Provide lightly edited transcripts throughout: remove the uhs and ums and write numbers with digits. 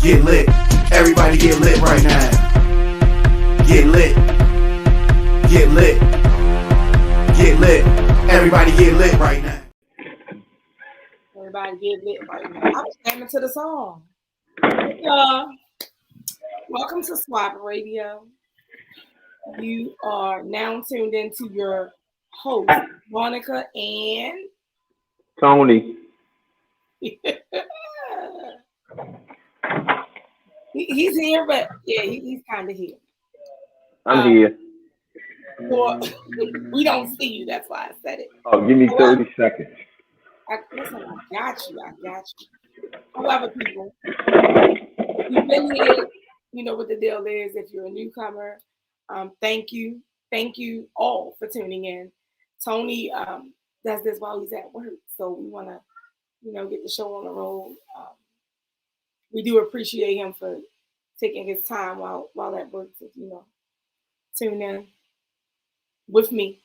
Get lit. Everybody get lit right now. Get lit. Get lit. Get lit. Everybody get lit right now. Everybody get lit right now. I'm jamming to the song. Welcome to Swap Radio. You are now tuned into your host, Monica and Tony. He's here, but yeah, he's kind of here. I'm here. Well, we don't see you. That's why I said it. Oh, give me 30 seconds. Listen, I got you. However, people, you've been here. You know what the deal is. If you're a newcomer, thank you all for tuning in. Tony does this while he's at work, so we want to, get the show on the road. We do appreciate him for taking his time while at work to, tune in with me,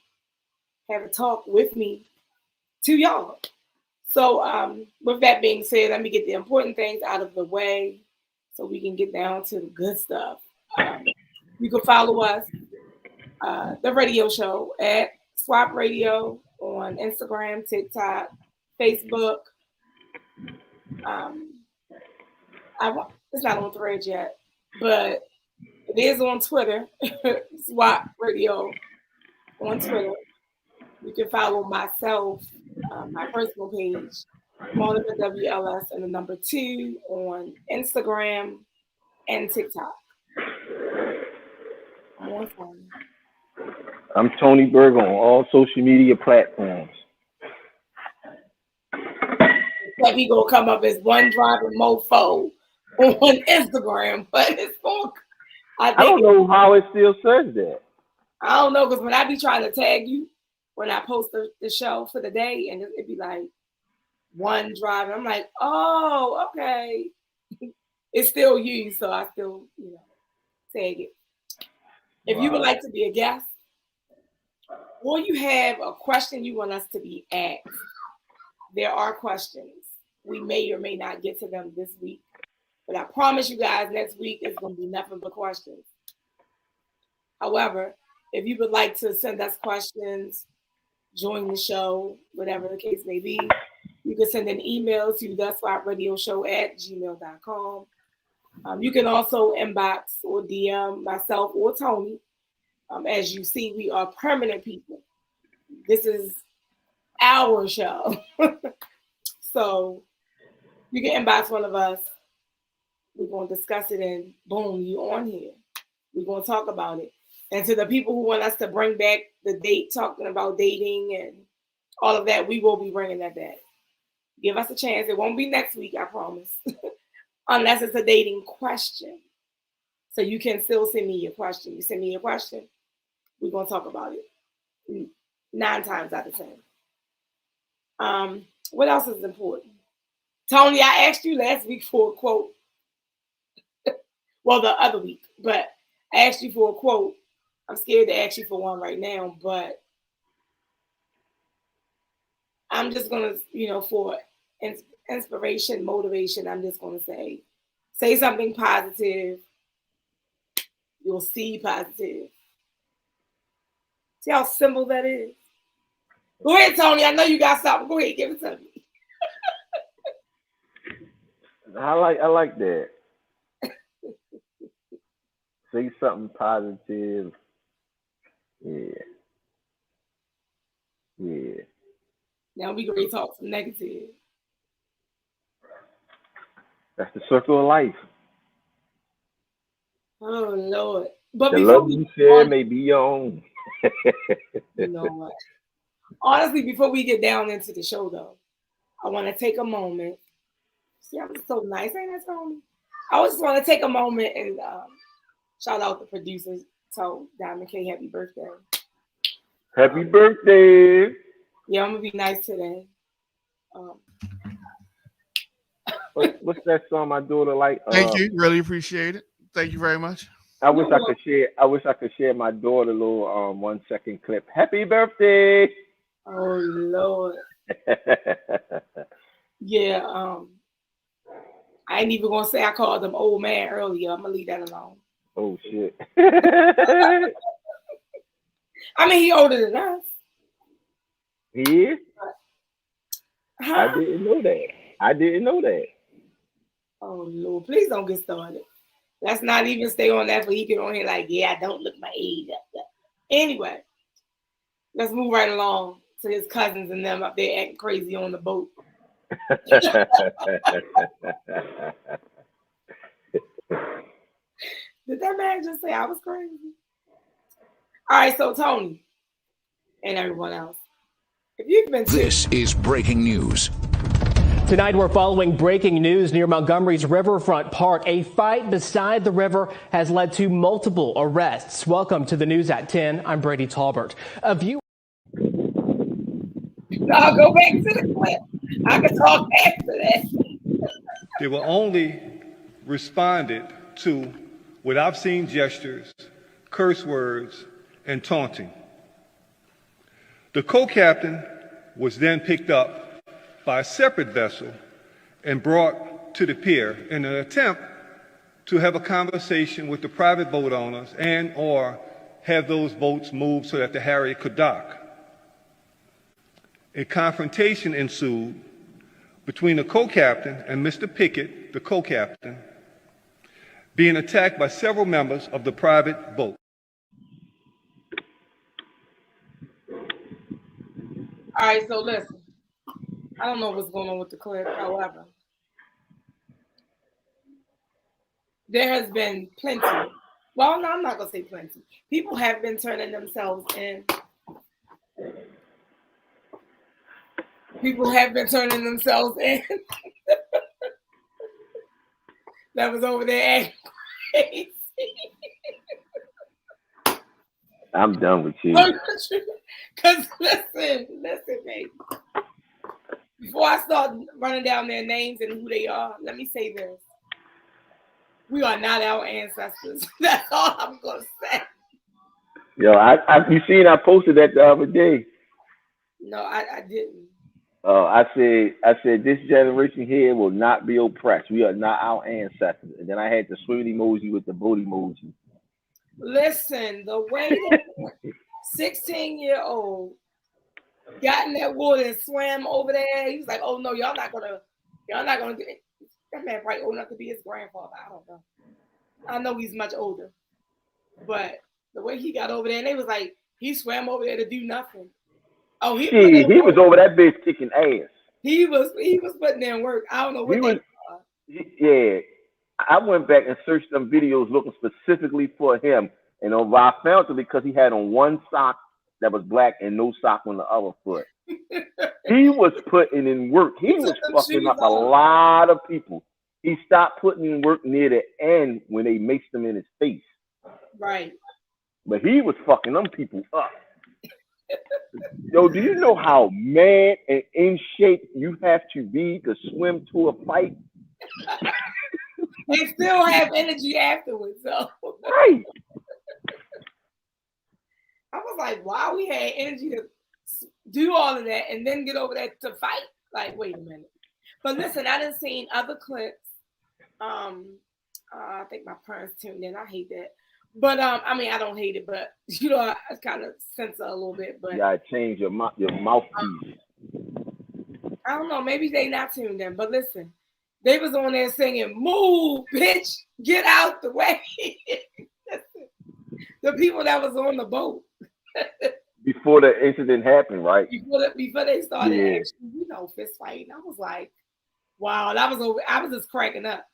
have a talk with me to y'all. So with that being said, let me get the important things out of the way so we can get down to the good stuff. You can follow us, the radio show, at Swap Radio on Instagram, TikTok, Facebook. It's not on Threads yet, but it is on Twitter. Swap Radio on Twitter. You can follow myself, my personal page, Monica WLS, and the number 2 on Instagram and TikTok. I'm Tony Berg on all social media platforms. That he gonna come up as one driving mofo on Instagram, but it's going. I don't know how it still says that. I don't know, because when I be trying to tag you, when I post the show for the day, and it'd be like one driving, I'm like, oh, okay. It's still you, so I still, tag it. If you would like to be a guest, or you have a question you want us to be asked, there are questions. We may or may not get to them this week, but I promise you guys next week is going to be nothing but questions. However, if you would like to send us questions, join the show, whatever the case may be, you can send an email to theswapradioshow@gmail.com. You can also inbox or DM myself or Tony. As you see, we are permanent people. This is our show. So you can inbox one of us. We're going to discuss it, and boom, you on here. We're going to talk about it. And to the people who want us to bring back the date, talking about dating and all of that, we will be bringing that back. Give us a chance. It won't be next week, I promise. Unless it's a dating question. So you can still send me your question. You send me your question, we're going to talk about it 9 times out of 10. What else is important? Tony, I asked you last week for a quote. Well, the other week, but I asked you for a quote. I'm scared to ask you for one right now, but I'm just going to, for inspiration, motivation, I'm just going to say something positive. You'll see positive. See how simple that is? Go ahead, Tony. I know you got something. Go ahead, give it to me. I like that. Say something positive. Yeah. Now we can talk some negative. That's the circle of life. Oh Lord! But the love you share may be your own. You know what? Honestly, before we get down into the show, though, I want to take a moment. See, I'm so nice, ain't that, Tony? I just want to take a moment and shout out the producers. Tell Diamond K happy birthday. Happy birthday. Yeah, I'm going to be nice today. What's that song my daughter like? Thank you. Really appreciate it. Thank you very much. I wish I could share my daughter little 1-second clip. Happy birthday. Oh Lord. Yeah, I ain't even gonna say I called him old man earlier. I'm gonna leave that alone. Oh shit. I mean, he older than us. He is? Huh? I didn't know that. I didn't know that. Oh Lord, please don't get started. Let's not even stay on that, for he get on here like, yeah, I don't look my age up. Anyway, let's move right along to his cousins and them up there acting crazy on the boat. Did that man just say I was crazy? All right, so Tony and everyone else, if you've been This is breaking news. Tonight, we're following breaking news near Montgomery's riverfront park. A fight beside the river has led to multiple arrests. Welcome to the news at 10. I'm Brady Talbert. I'll go back to the clip. I can talk back to that. They were only responded to with obscene gestures, curse words, and taunting. The co-captain was then picked up by a separate vessel and brought to the pier in an attempt to have a conversation with the private boat owners and or have those boats moved so that the Harriet could dock. A confrontation ensued between the co-captain and Mr. Pickett, the co-captain, being attacked by several members of the private boat. All right, so listen. I don't know what's going on with the clip. However, there has been plenty. Well, no, I'm not going to say plenty. People have been turning themselves in. People have been turning themselves in. That was over there acting crazy. I'm done with you. Because listen, baby. Before I start running down their names and who they are, let me say this. We are not our ancestors. That's all I'm going to say. Yo, you seen I posted that the other day. No, I didn't. I said this generation here will not be oppressed. We are not our ancestors. And then I had the swimming emoji with the boat emoji. Listen, the way that 16-year-old got in that water and swam over there, he was like, "Oh no, y'all not gonna get it." That man probably old enough to be his grandfather. I don't know. I know he's much older, but the way he got over there, and they was like, he swam over there to do nothing. Oh, he was over that bitch kicking ass. He was putting in work. I don't know what yeah. I went back and searched some videos looking specifically for him, and I found it because he had on one sock that was black and no sock on the other foot. He was putting in work. He was fucking up a lot of people. He stopped putting in work near the end when they maced him in his face. Right. But he was fucking them people up. Yo, do you know how mad and in shape you have to be to swim to a fight? They still have energy afterwards, so. Right. I was like, wow, we had energy to do all of that and then get over there to fight. Like, wait a minute. But listen, I done seen other clips. I think my parents tuned in. I hate that. But I mean, I don't hate it, but you know, I kind of censor a little bit. But you gotta change your mouthpiece. I don't know. Maybe they not tuned in. But listen, they was on there singing, "Move, bitch, get out the way." The people that was on the boat. Before the incident happened, right? Before they started, actually, you know, fist fighting. I was like, wow, that was over. I was just cracking up.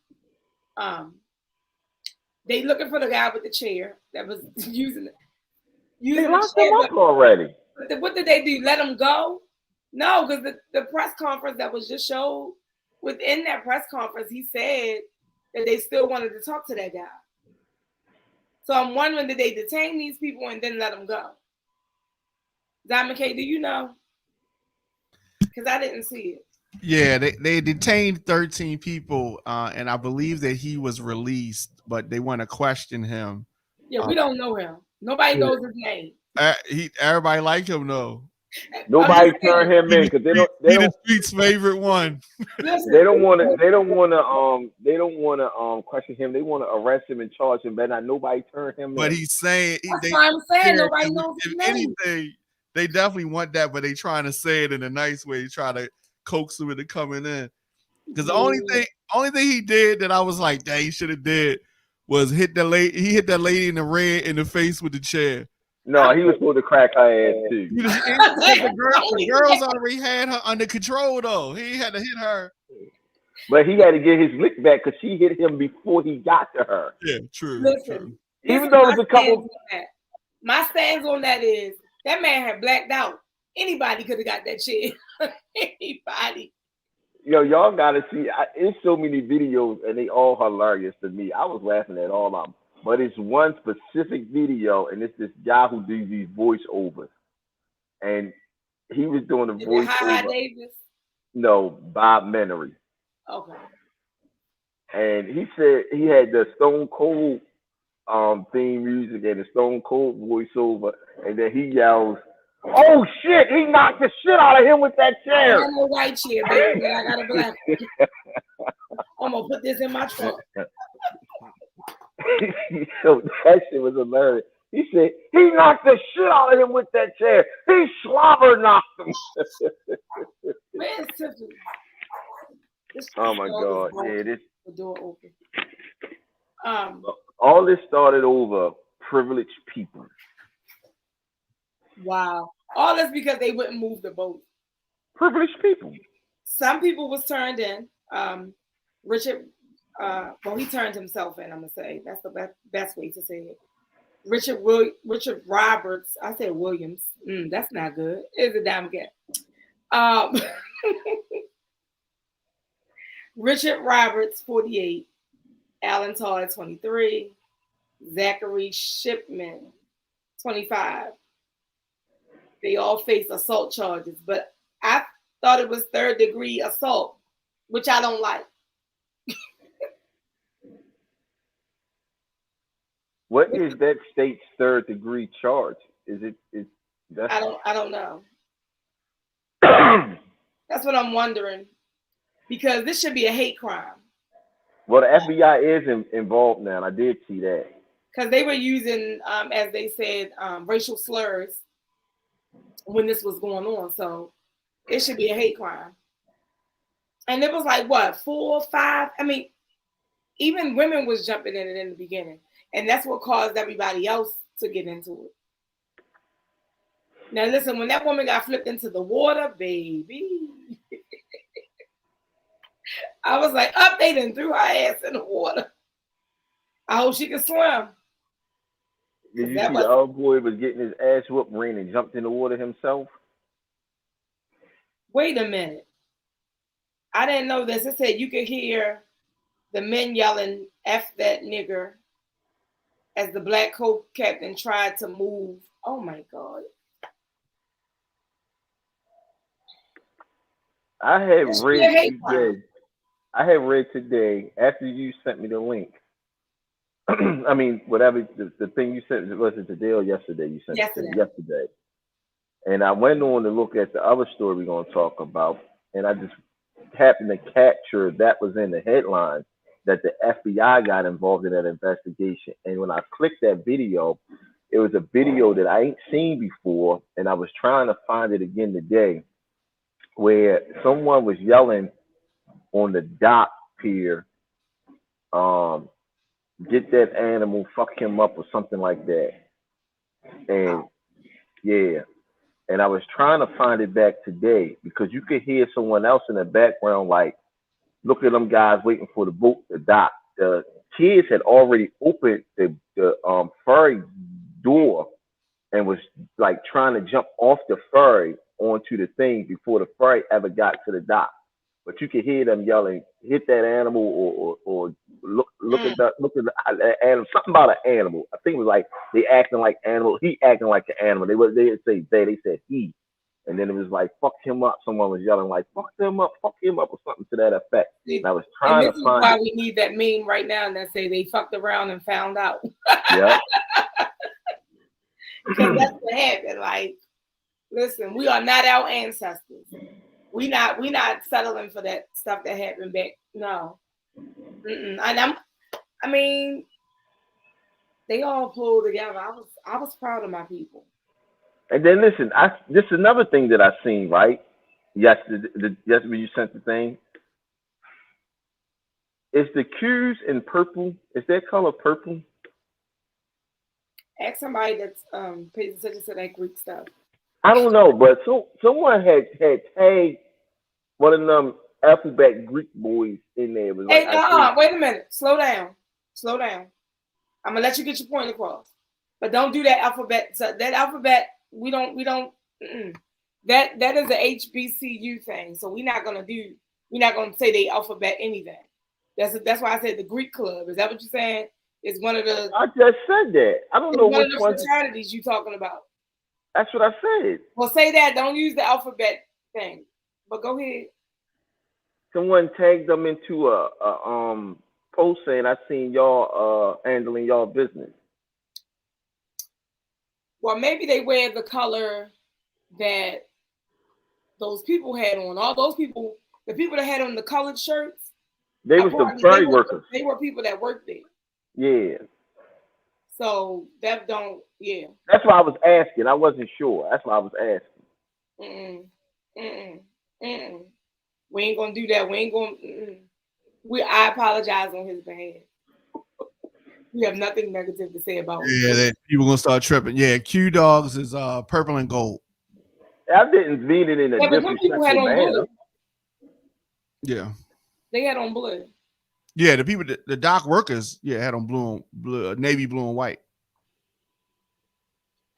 They looking for the guy with the chair that was using it. They locked him up already. What did they do? Let him go? No, because the press conference that was just showed, within that press conference, he said that they still wanted to talk to that guy. So I'm wondering, did they detain these people and then let them go? Diamond K, do you know? Because I didn't see it. Yeah, they detained 13 people, and I believe that he was released, but they want to question him. Yeah, we don't know him. Nobody knows his name. Everybody liked him though. Nobody turn him in because they don't. They the don't. street's favorite one. Listen, They don't want to. They don't want to. They don't want to question him. They want to arrest him and charge him. But not nobody turn him But in. he's saying that's why I'm saying yeah, nobody knows his if name. anything, they definitely want that, but they trying to say it in a nice way, try to coax him into coming in. Because the only thing he did that I was like, dang, he should have did was hit that lady. He hit that lady in the red in the face with the chair. No, he was supposed to crack her ass too. The girls already had her under control though. He had to hit her. But he had to get his lick back because she hit him before he got to her. Yeah, true. Listen, true. Even though it's a couple. My stance on that is that man had blacked out. Anybody could have got that shit. Anybody. Yo, y'all gotta see. It's so many videos and they all hilarious to me. I was laughing at all of them. But it's one specific video, and it's this guy who does these voiceovers, and he was doing a voiceover. Davis? No, Bob Menery. Okay. And he said he had the Stone Cold theme music and the Stone Cold voiceover, and then he yells, "Oh shit! He knocked the shit out of him with that chair." I got a white chair, baby, but I got a black one. I'm gonna put this in my trunk. So that shit was hilarious. He said he knocked the shit out of him with that chair. He slobber knocked him. Where's Tiffany? Oh my God! Yeah, this. The door open. All this started over privileged people. Wow. All this because they wouldn't move the boat. Privileged people. Some people was turned in. Richard. Well, he turned himself in. I'm gonna say that's the best way to say it. Richard Roberts. I said Williams. That's not good. It's a damn cat. Richard Roberts, 48. Alan Todd, 23. Zachary Shipman, 25. They all face assault charges, but I thought it was third-degree assault, which I don't like. What is that state's third-degree charge? I don't know. That's what I'm wondering, because this should be a hate crime. Well, the FBI is involved now. I did see that. Because they were using, as they said, racial slurs when this was going on. So it should be a hate crime. And it was like, what, 4 or 5? I mean, even women was jumping in it in the beginning. And that's what caused everybody else to get into it. Now, listen, when that woman got flipped into the water, baby, I was like, up, they done threw her ass in the water. I hope she can swim. Did you see the old boy was getting his ass whooped, ran and jumped in the water himself? Wait a minute. I didn't know this. It said you could hear the men yelling, F that nigger, as the black co-captain tried to move. Oh, my God. I had read today after you sent me the link. I mean, whatever the thing you sent, was it today or yesterday? You sent it yesterday. And I went on to look at the other story we're going to talk about, and I just happened to capture that was in the headline that the FBI got involved in that investigation. And when I clicked that video, it was a video that I ain't seen before, and I was trying to find it again today, where someone was yelling on the dock pier, get that animal, fuck him up, or something like that. And yeah, and I was trying to find it back today because you could hear someone else in the background, like, look at them guys waiting for the boat to dock. The kids had already opened the ferry door and was like trying to jump off the ferry onto the thing before the ferry ever got to the dock. But you could hear them yelling, hit that animal, or look at the animal, something about an animal. I think it was like they acting like animal, he acting like an animal. They didn't say they said he. And then it was like, fuck him up. Someone was yelling like, fuck him up, or something to that effect. And I was trying to find. This is why we need that meme right now that say they fucked around and found out. Yeah. Because that's what happened. Like, Listen, we are not our ancestors. We not settling for that stuff that happened back. No. And I mean, they all pulled together. I was proud of my people. And then listen, this is another thing that I seen, right? Yes, yes, when you sent the thing. Is the Q's in purple? Is their color purple? Ask somebody that's pays attention to that Greek stuff. I don't know, but someone had tagged one of them alphabet Greek boys in there. Was Hey, like, wait a minute. Slow down. I'm gonna let you get your point across, but don't do that alphabet. So that alphabet, we don't. That is a HBCU thing. So we're not gonna say they alphabet anything. That's why I said the Greek club. Is that what you're saying? It's one of the. I just said that. I don't know one which of one. the fraternities you talking about. That's what I said. Well, say that. Don't use the alphabet thing. But go ahead. Someone tagged them into a post saying, "I seen y'all handling y'all business." Well, maybe they wear the color that those people had on. All those people, the people that had on the colored shirts, they was the ferry workers. They were people that worked there. Yeah. So that don't, yeah. That's why I was asking. I wasn't sure. That's why I was asking. We ain't gonna do that. We ain't gonna. I apologize on his behalf. We have nothing negative to say about it. Yeah, people gonna start tripping. Yeah, Q Dogs is purple and gold. I didn't mean it in a disrespectful manner. Yeah. They had on blue. Yeah, the people, the dock workers, had on blue, navy blue and white.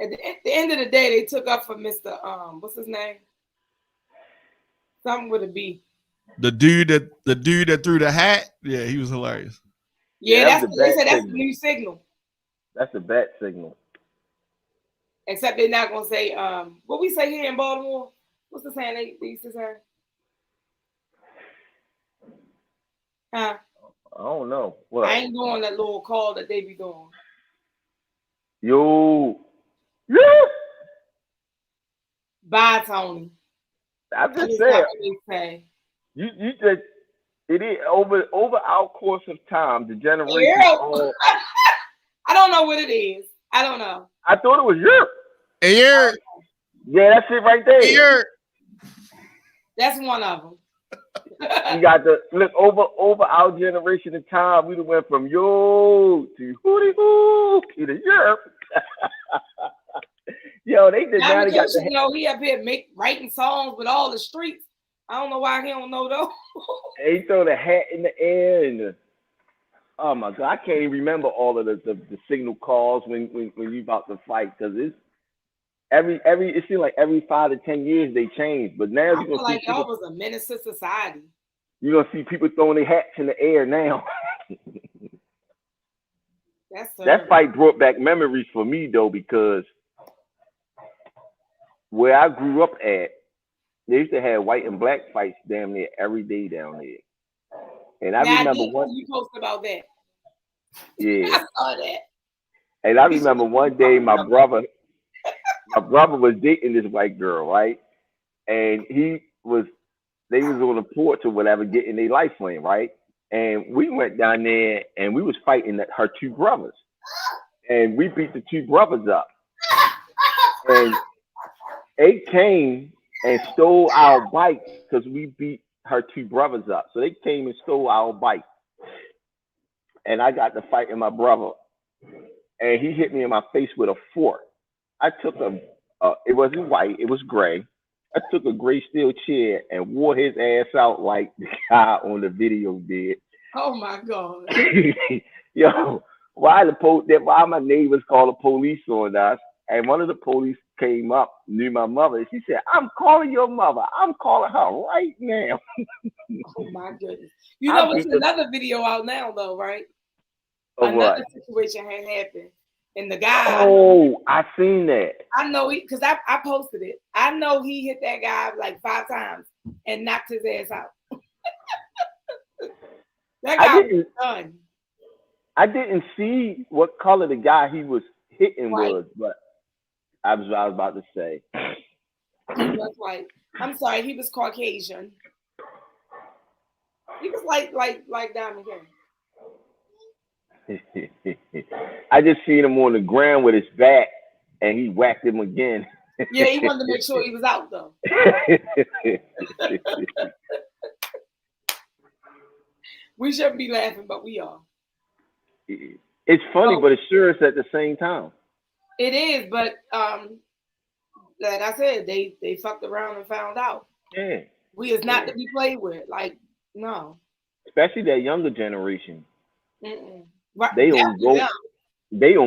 At the end of the day, they took up for Mr. What's his name? Something with a B. The dude that threw the hat, yeah, he was hilarious. Yeah, they said that's the new signal. That's the bat signal. Except they're not gonna say what we say here in Baltimore. What's the saying they used to say? Huh? I don't know. What? I ain't doing that little call that they be doing. Yo. Yeah. Bye, Tony. I'm just saying. You just it is over our course of time, the generation. Yeah. I don't know what it is. I don't know. I thought it was Europe. Europe. Yeah, that's it right there. Europe. That's one of them. You got to look over our generation of time. We went from yo to hooty hoo to Europe. Yo, they did not got the. You know, he up here writing songs with all the streets. I don't know why he don't know those. They throw the hat in the air and oh my God, I can't even remember all of the signal calls when you about to fight because it's it seems like every 5 to 10 years they change. But now I feel like y'all was a menace to society. You're gonna see people throwing their hats in the air now. That fight brought back memories for me though, because where I grew up at, they used to have white and black fights damn near every day down there. And I remember one. You posted about that. Yeah. I saw that. And I remember one day my brother was dating this white girl, right? And they was on the porch or whatever, getting their life flame, right? And we went down there and we was fighting her two brothers. And we beat the two brothers up. And they came and stole our bike because we beat her two brothers up. So they came and stole our bike. And I got to fighting my brother. And he hit me in my face with a fork. I took it wasn't white, it was gray. I took a gray steel chair and wore his ass out like the guy on the video did. Oh my God. Yo, why my neighbors called the police on us? And one of the police came up, knew my mother. She said, "I'm calling your mother. I'm calling her right now." Oh my goodness. You know, there's another video out now though, right? Another situation had happened. And the guy. Oh, I seen that. I know because I posted it. I know he hit that guy like 5 times and knocked his ass out. That guy was done. I didn't see what color the guy he was hitting was, but I was about to say. He was white. I'm sorry, he was Caucasian. He was like Diamond K. I just seen him on the ground with his back, and he whacked him again. Yeah, he wanted to make sure he was out though. We shouldn't be laughing, but we are. It's funny, but it's serious at the same time. It is, but like I said, they fucked around and found out. Yeah. We is not to be played with. Like, no. Especially that younger generation. Mm-mm. Right. They on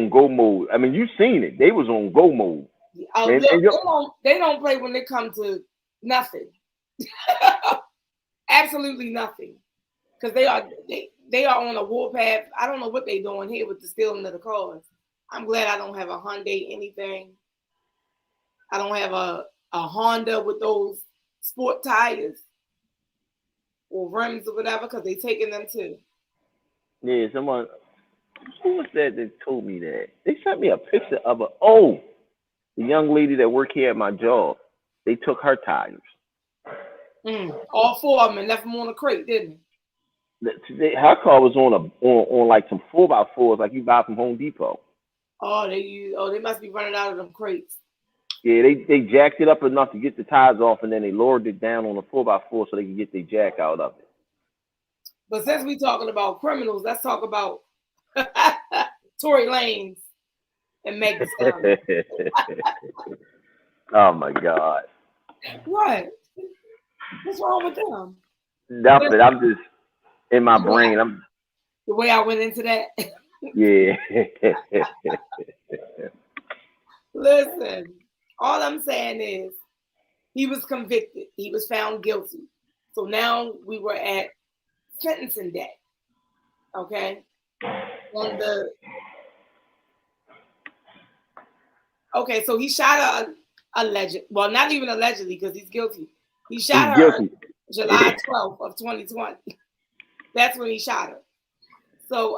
go mode. I mean, you seen it. They was on go mode. They don't play when it comes to nothing. Absolutely nothing. Because they are on a warpath. I don't know what they're doing here with the stealing of the cars. I'm glad I don't have a Hyundai anything. I don't have a Honda with those sport tires or rims or whatever, because they taking them too. Yeah, someone, who was that told me that? They sent me a picture of the young lady that worked here at my job. They took her tires. All four of them and left them on a crate, didn't they? Her car was on like some 4x4s like you buy from Home Depot. They must be running out of them crates. Yeah, they jacked it up enough to get the tires off, and then they lowered it down on a 4x4 so they could get their jack out of it. But since we're talking about criminals, let's talk about Tory Lanez and Meg Thee Stallion. Oh my God! What? What's wrong with them? Nothing. I'm just in my brain. The way I went into that. Yeah. Listen, all I'm saying is he was convicted. He was found guilty. So now we were at sentencing day. Okay? So he shot her well, not even allegedly, because he's guilty. He shot her July 12th of 2020. That's when he shot her. So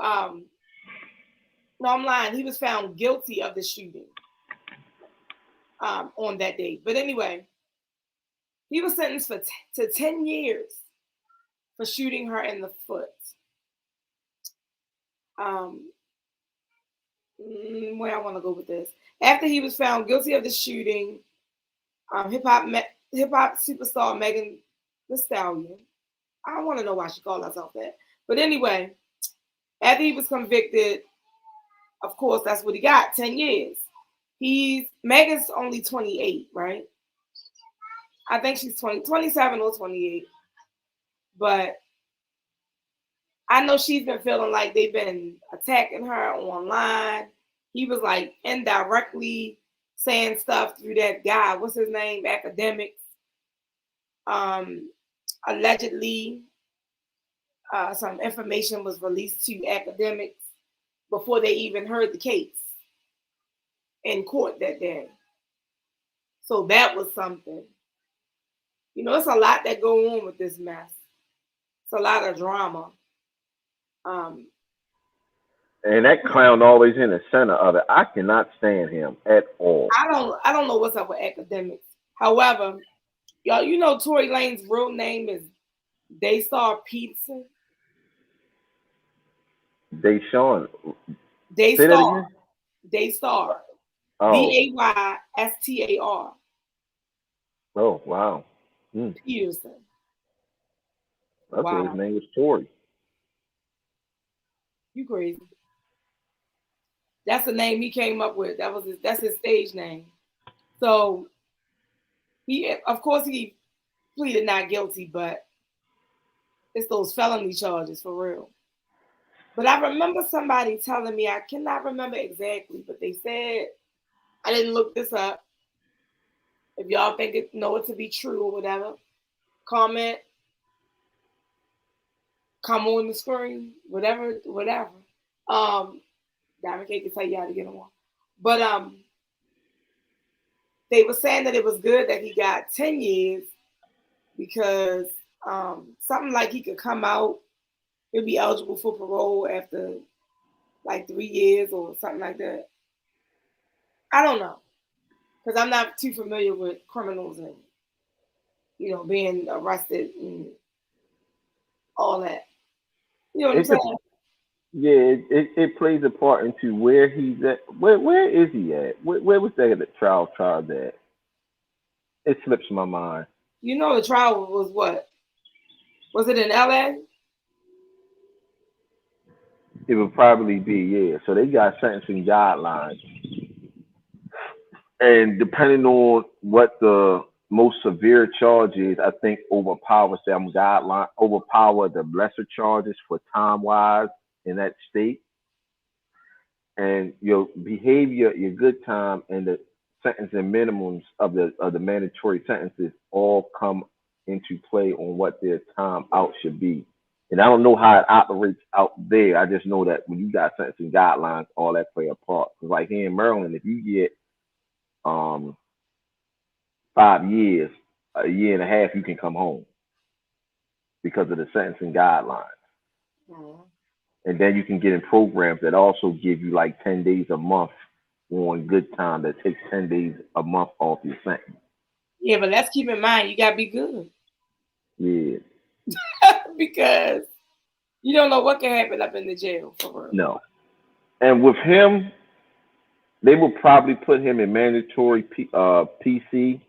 no, I'm lying. He was found guilty of the shooting on that day. But anyway, he was sentenced to 10 years for shooting her in the foot. Where I want to go with this. After he was found guilty of the shooting, hip hop superstar Megan Thee Stallion. I don't want to know why she called herself that. But anyway, after he was convicted, of course, that's what he got, 10 years. Megan's only 28, right? I think she's 27 or 28. But I know she's been feeling like they've been attacking her online. He was like indirectly saying stuff through that guy. What's his name? Academics. Allegedly, some information was released to academics before they even heard the case in court that day. So that was something. You know, it's a lot that go on with this mess. It's a lot of drama. And that clown always in the center of it. I cannot stand him at all. I don't know what's up with academics. However, y'all, you know Tory Lanez's real name is Daystar Peterson. Daystar. Daystar. Oh. Daystar. Oh, wow. Peterson. I thought his name was Tory. You crazy. That's the name he came up with. That's his stage name. So of course he pleaded not guilty, but it's those felony charges for real. But I remember somebody telling me, I cannot remember exactly, but they said, I didn't look this up. If y'all know it to be true or whatever, comment, come on the screen, whatever. Diamond K can tell you how to get them on. But they were saying that it was good that he got 10 years because something like he could come out, he'll be eligible for parole after like 3 years or something like that. I don't know. because I'm not too familiar with criminals and, you know, being arrested and all that. You know what I'm saying? Yeah, it plays a part into where he's at. Where is he at? Where was that trial at? It slips my mind. You know, the trial was what? Was it in LA? It would probably be, yeah. So they got sentencing guidelines. And depending on what the most severe charge is, I think overpower the lesser charges for time wise in that state. And your behavior, your good time, and the sentencing minimums of the mandatory sentences all come into play on what their time out should be. And I don't know how it operates out there. I just know that when you got sentencing guidelines, all that play a part. Because like here in Maryland, if you get 5 years, a year and a half, you can come home because of the sentencing guidelines. Mm-hmm. And then you can get in programs that also give you like 10 days a month on good time that takes 10 days a month off your sentence. Yeah, but let's keep in mind, you got to be good. Yeah. Because you don't know what can happen up in the jail for real. No. And with him, they will probably put him in mandatory PC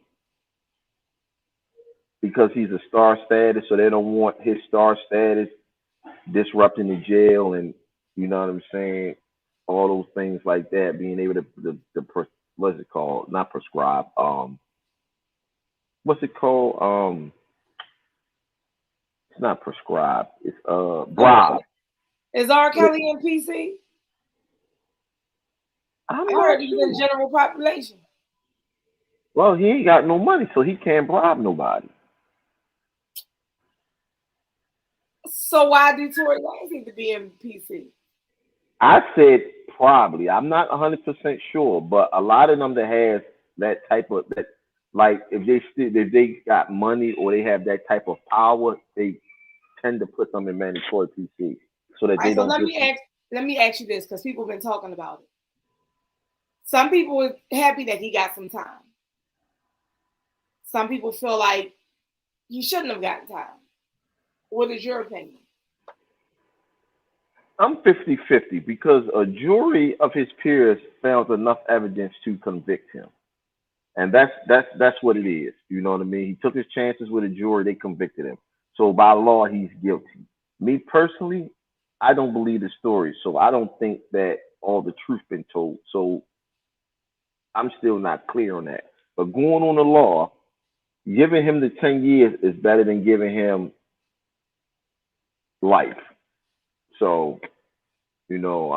because he's a star status, so they don't want his star status disrupting the jail, and you know what I'm saying, all those things like that, being able to what's it called? Not prescribe. What's it called? It's not prescribed. It's bribe. Is R. Kelly in PC? I heard he's in general population. Well, he ain't got no money, so he can't bribe nobody. So why do Tory Lanez need to be in PC? I said probably. I'm not 100% sure, but a lot of them that has that type of that, like if they got money or they have that type of power, they tend to put them in mandatory PC so that they don't. Let me ask you this, because people have been talking about it. Some people are happy that he got some time. Some people feel like he shouldn't have gotten time. What is your opinion? I'm 50-50 because a jury of his peers found enough evidence to convict him. And that's what it is. You know what I mean? He took his chances with a jury, they convicted him. So by law, he's guilty. Me personally, I don't believe the story. So I don't think that all the truth been told. So I'm still not clear on that. But going on the law, giving him the 10 years is better than giving him life. So, you know,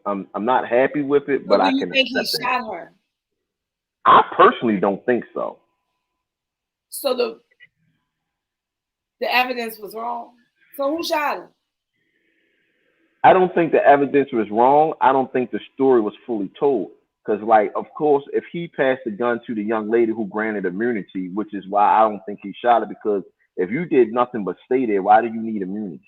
I'm not happy with it, but I can think he accept shot her? I personally don't think so. So the evidence was wrong. So who shot her? I don't think the evidence was wrong. I don't think the story was fully told. Because, like, of course, if he passed the gun to the young lady who granted immunity, which is why I don't think he shot her, because if you did nothing but stay there, why do you need immunity?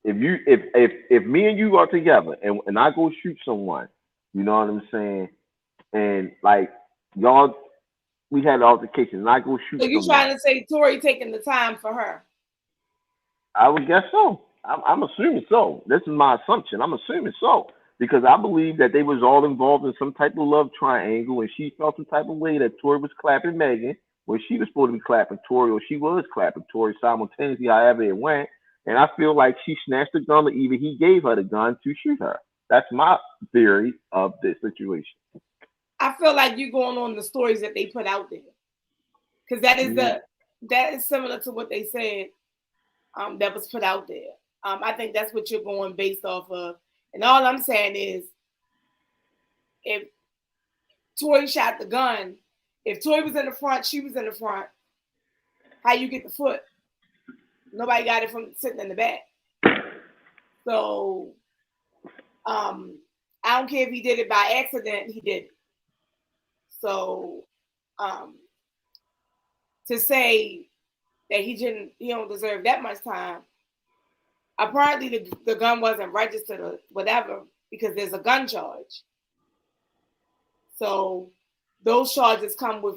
If me and you are together and I go shoot someone, you know what I'm saying, and like y'all, we had an altercation, and I go shoot. So you trying to say Tory taking the time for her? I would guess so. I'm assuming so. This is my assumption. I'm assuming so because I believe that they was all involved in some type of love triangle, and she felt some type of way that Tory was clapping Megan when she was supposed to be clapping Tory, or she was clapping Tory simultaneously, however it went. And I feel like she snatched the gun, or even he gave her the gun to shoot her. That's my theory of this situation. I feel like you're going on the stories that they put out there, because that is similar to what they said that was put out there. I think that's what you're going based off of. And all I'm saying is, if Tory shot the gun, if Tory was in the front, she was in the front, how you get the foot? Nobody got it from sitting in the back. So I don't care if he did it by accident, he did it. So to say that he don't deserve that much time, apparently the gun wasn't registered or whatever, because there's a gun charge. So those charges come with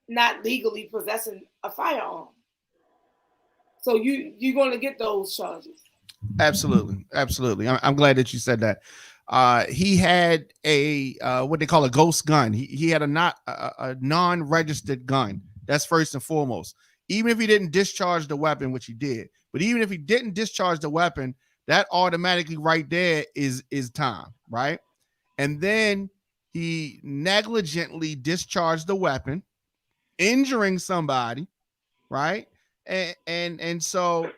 not legally possessing a firearm. So you're going to get those charges. Absolutely. I'm glad that you said that. He had a what they call a ghost gun. He had a non-registered gun. That's first and foremost. Even if he didn't discharge the weapon, which he did, but even if he didn't discharge the weapon, that automatically right there is time, right? And then he negligently discharged the weapon, injuring somebody, right? And so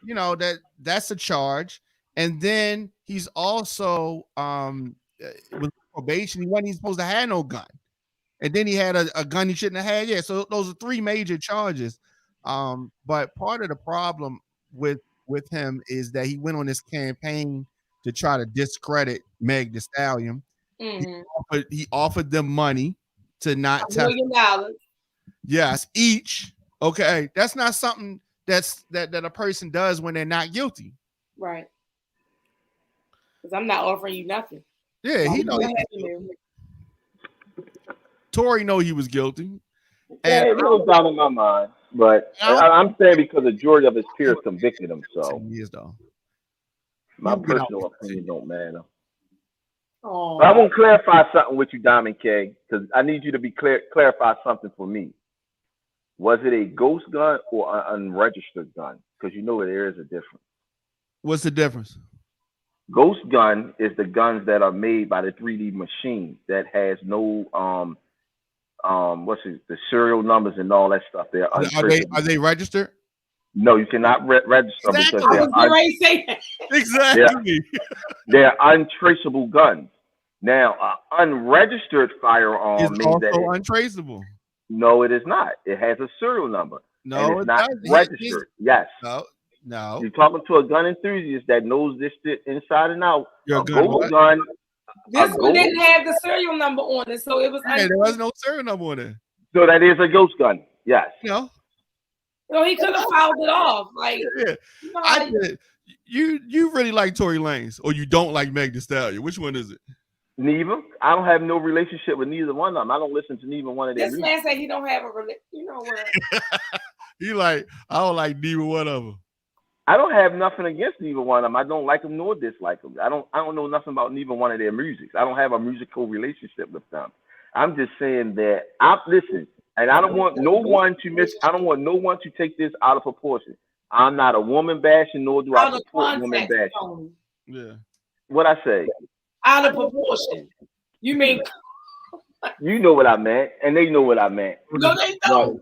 that's a charge. And then he's also with probation. He wasn't even supposed to have no gun, and then he had a gun he shouldn't have had. Yeah, so those are three major charges. But part of the problem with him is that he went on this campaign to try to discredit Meg Thee Stallion. He offered them money to not $1 million. Yes, each. Okay, that's not something that a person does when they're not guilty. Right. Because I'm not offering you nothing. Yeah, he knows. Tory know he was guilty. And it was down in my mind, but I'm saying because the majority of his peers convicted him, so my personal opinion don't matter. Oh. But I want to clarify something with you, Diamond K, because I need you to be clarify something for me. Was it a ghost gun or an unregistered gun? Because you know there is a difference. What's the difference? Ghost gun is the guns that are made by the 3D machine that has no the serial numbers and all that stuff. Are they registered? No, you cannot register because they're exactly. They're untraceable guns. Now, an unregistered firearm means also that untraceable. No, it is not. It has a serial number. No, and it's not registered. Yes. No. You're talking to a gun enthusiast that knows this shit inside and out. Your ghost gun. This one didn't have the serial number on it, so it was. Yeah, there was no serial number on it. So that is a ghost gun. Yes. No, he could have fouled it off. Like, yeah. You really like Tory Lanez, or you don't like Meg Thee Stallion? Which one is it? Neither. I don't have no relationship with neither one of them. I don't listen to neither one of them. This man said he don't have a relationship. You know what? I don't like neither one of them. I don't have nothing against neither one of them. I don't like them nor dislike them. I don't know nothing about neither one of their music. I don't have a musical relationship with them. I'm just saying that listen, and I don't want no one to take this out of proportion. I'm not a woman bashing, nor do I support woman bashing. Yeah. What I say? Out of proportion. You mean? You know what I meant, and they know what I meant. No, they don't.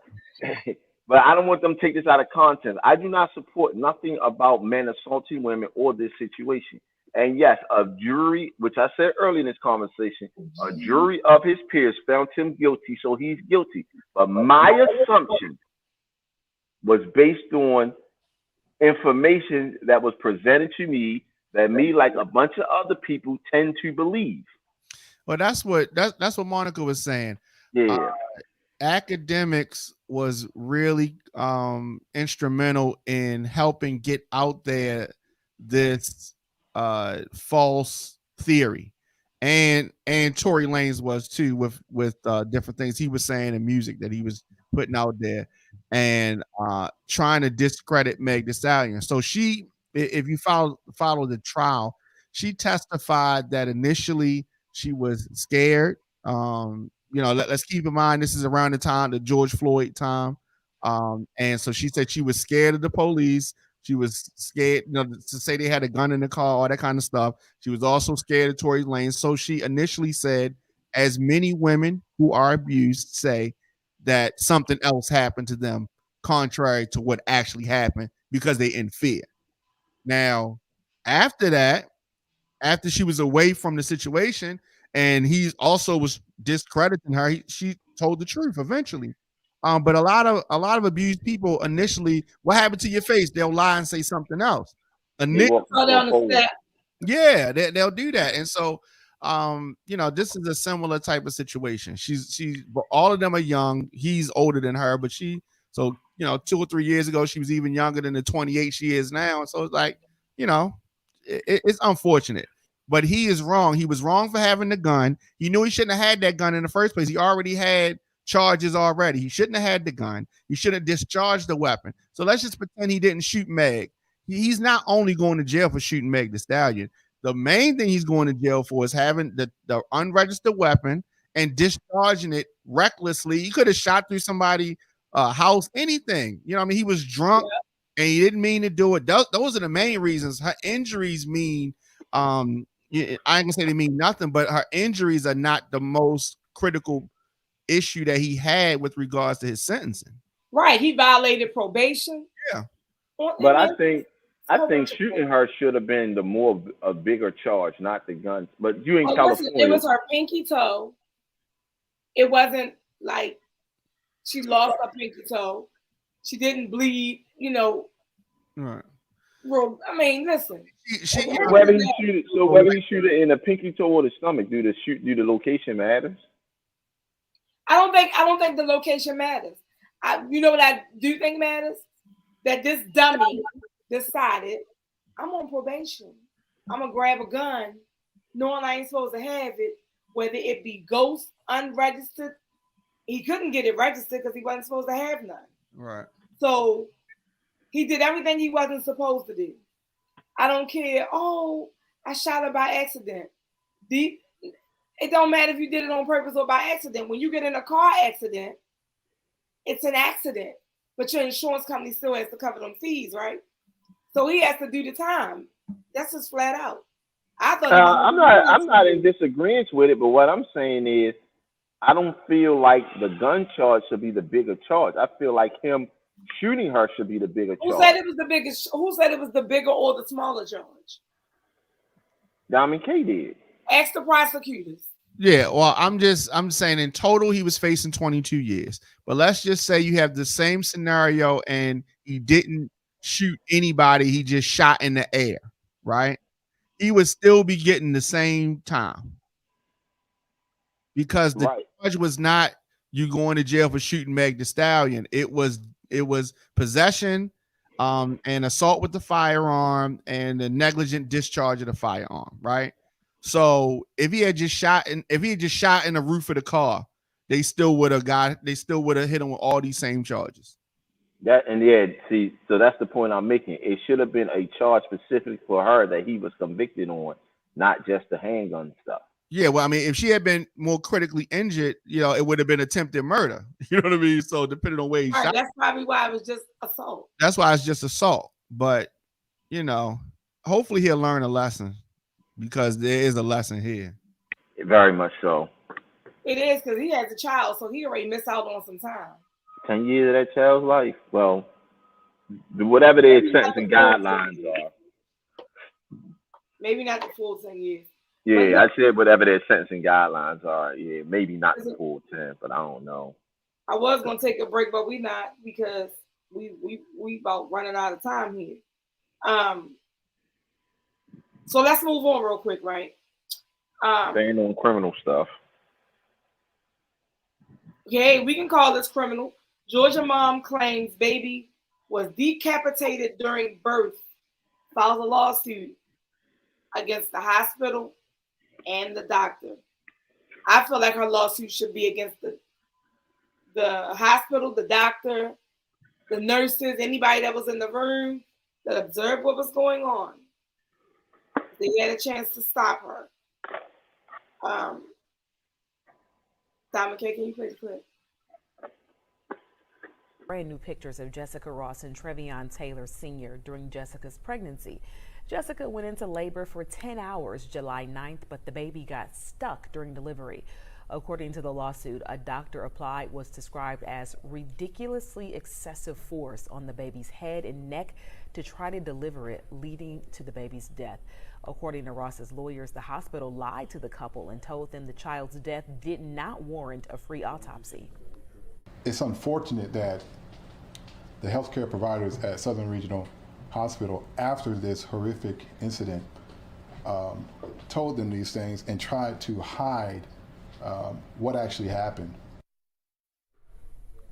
But I don't want them to take this out of context. I do not support nothing about men assaulting women or this situation. And yes, a jury, which I said earlier in this conversation, a jury of his peers found him guilty, so he's guilty. But my assumption was based on information that was presented to me that me, like a bunch of other people, tend to believe. Well, that's what Monica was saying. Yeah. Academics was really instrumental in helping get out there this false theory, and Tory Lanez was too, with different things he was saying in music that he was putting out there, and trying to discredit Meg Thee Stallion. So she, if you follow the trial, she testified that initially she was scared. Let's keep in mind this is around the time, the George Floyd time, and so she said she was scared of the police. She was scared, to say they had a gun in the car, all that kind of stuff. She was also scared of Tory Lanez. So she initially said, as many women who are abused say, that something else happened to them, contrary to what actually happened, because they in fear. Now, after that, after she was away from the situation, and he also was discrediting her, she told the truth eventually. But a lot of abused people initially, what happened to your face? They'll lie and say something else. Yeah, they'll do that. And so, this is a similar type of situation. She's all of them are young. He's older than her, but 2 or 3 years ago, she was even younger than the 28 she is now. And so it's like, it's unfortunate. but he is wrong. He was wrong for having the gun. He knew he shouldn't have had that gun in the first place. He already had charges already. He shouldn't have had the gun. He should have discharged the weapon. So let's just pretend he didn't shoot Meg. He's not only going to jail for shooting Meg the Stallion. The main thing he's going to jail for is having the unregistered weapon and discharging it recklessly. He could have shot through somebody's house, anything. You know what I mean? He was drunk and he didn't mean to do it. Those are the main reasons. Her injuries mean, I ain't gonna say they mean nothing, but her injuries are not the most critical issue that he had with regards to his sentencing. Right. He violated probation. Yeah. But I think shooting her should have been a bigger charge, not the guns. But you in California, it was her pinky toe. It wasn't like she lost her pinky toe. She didn't bleed, you know. Right. Well, I mean, listen. Whether he shoot it in the pinky toe or the stomach, do the location matters? I don't think the location matters. You know what I do think matters? That this dummy decided, I'm on probation. I'm gonna grab a gun, knowing I ain't supposed to have it, whether it be ghost, unregistered. He couldn't get it registered because he wasn't supposed to have none. Right. So he did everything he wasn't supposed to do. I don't care. Oh, I shot her by accident. It don't matter if you did it on purpose or by accident. When you get in a car accident, it's an accident, but your insurance company still has to cover them fees, right? So he has to do the time. That's just flat out. I thought I'm not in disagreement with it, but what I'm saying is, I don't feel like the gun charge should be the bigger charge. I feel like him shooting her should be the bigger charge. Who said it was the biggest? Who said it was the bigger or the smaller charge? Diamond K did. Ask the prosecutors. Yeah, well, I'm saying in total he was facing 22 years. But let's just say you have the same scenario and he didn't shoot anybody, he just shot in the air, right? He would still be getting the same time. Because the charge was not you going to jail for shooting Meg Thee Stallion. It was possession, and assault with the firearm and the negligent discharge of the firearm, right? So if he had just shot in the roof of the car, they still would have hit him with all these same charges. So that's the point I'm making. It should have been a charge specific for her that he was convicted on, not just the handgun stuff. Yeah, well, I mean, if she had been more critically injured, it would have been attempted murder. You know what I mean? So depending on where he shot. That's probably why it was just assault. That's why it's just assault. But, hopefully he'll learn a lesson because there is a lesson here. Very much so. It is because he has a child, so he already missed out on some time. 10 years of that child's life. Well, whatever their sentencing guidelines are. Maybe not the full 10 years. Yeah, I said whatever their sentencing guidelines are. Yeah, maybe not the full 10, but I don't know. I was gonna take a break, but we not because we about running out of time here. So let's move on real quick, right? Staying on criminal stuff. Okay, we can call this criminal. Georgia mom claims baby was decapitated during birth. Files a lawsuit against the hospital and the doctor. I feel like her lawsuit should be against the hospital, the doctor, the nurses, anybody that was in the room that observed what was going on. They had a chance to stop her. Diamond K, can you play the clip? Brand new pictures of Jessica Ross and Trevion Taylor Sr. during Jessica's pregnancy. Jessica went into labor for 10 hours July 9th, but the baby got stuck during delivery. According to the lawsuit, a doctor applied what's described as ridiculously excessive force on the baby's head and neck to try to deliver it, leading to the baby's death. According to Ross's lawyers, the hospital lied to the couple and told them the child's death did not warrant a free autopsy. It's unfortunate that the healthcare providers at Southern Regional Hospital, after this horrific incident, told them these things and tried to hide what actually happened.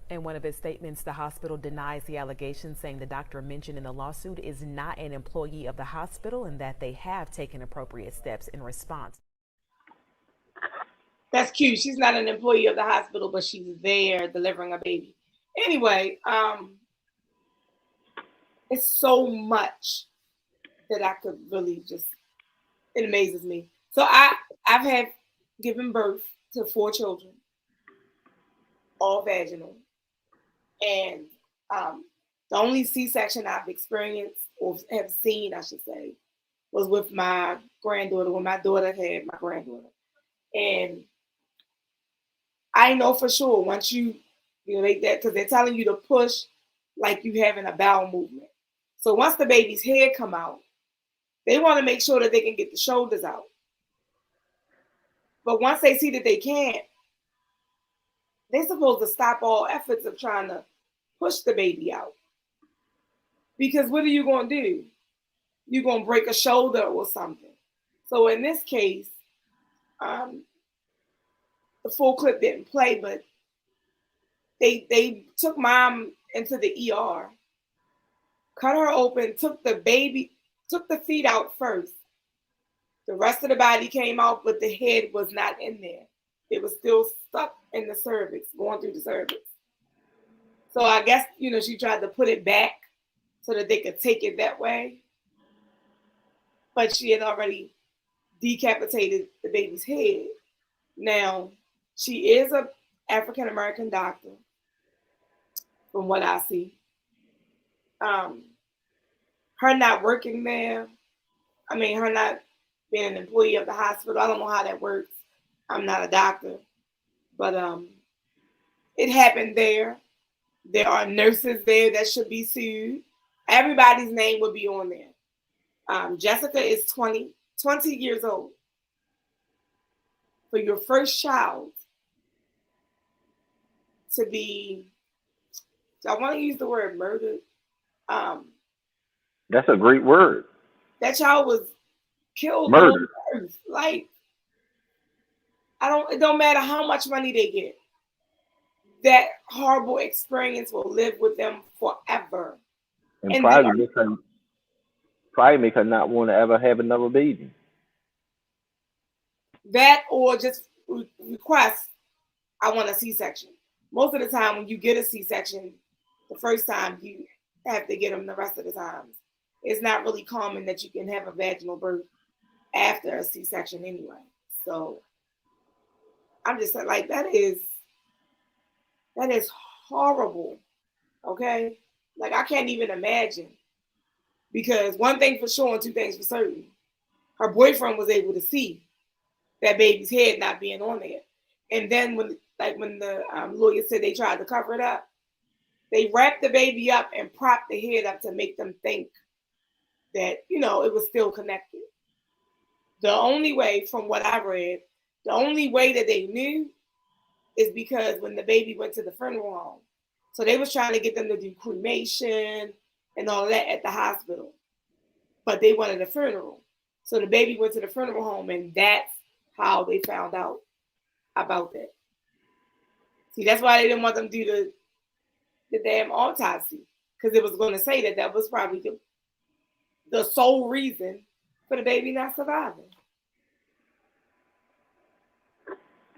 In one of his statements, the hospital denies the allegation, saying the doctor mentioned in the lawsuit is not an employee of the hospital and that they have taken appropriate steps in response. That's cute. She's not an employee of the hospital, but she's there delivering a baby. Anyway, it's so much that I could really just, it amazes me. So I've had given birth to 4 children, all vaginal. And the only C-section I've experienced, or have seen, I should say, was with my granddaughter, when my daughter had my granddaughter. And I know for sure once you know, because they're telling you to push like you having a bowel movement. So once the baby's head come out, they want to make sure that they can get the shoulders out. But once they see that they can't, they're supposed to stop all efforts of trying to push the baby out. Because what are you going to do? You're going to break a shoulder or something. So in this case, the full clip didn't play, but they took mom into the ER, cut her open, took the feet out first. The rest of the body came out, but the head was not in there. It was still stuck in the cervix, going through the cervix. So I guess, you know, she tried to put it back so that they could take it that way. But she had already decapitated the baby's head. Now, she is an African-American doctor, from what I see. Her not working there, her not being an employee of the hospital, I don't know how that works. I'm not a doctor, but it happened there. There are nurses there that should be sued. Everybody's name would be on there. Jessica is 20 years old. For your first child to be, I want to use the word murdered. That's a great word. That child was killed. Murdered. Like, it don't matter how much money they get. That horrible experience will live with them forever. And probably make her not want to ever have another baby. That, or just request, I want a C-section. Most of the time when you get a C-section, the first time you have to get them the rest of the times. It's not really common that you can have a vaginal birth after a C-section anyway. So I'm just like, that is horrible. Okay? Like, I can't even imagine. Because one thing for sure and two things for certain, her boyfriend was able to see that baby's head not being on there. And then when the lawyer said they tried to cover it up, they wrapped the baby up and propped the head up to make them think that, you know, it was still connected. The only way, from what I read, the only way that they knew is because when the baby went to the funeral home. So they was trying to get them to do cremation and all that at the hospital. But they wanted a funeral. So the baby went to the funeral home, and that's how they found out about that. See, that's why they didn't want them to do the damn autopsy, because it was going to say that was probably the sole reason for the baby not surviving.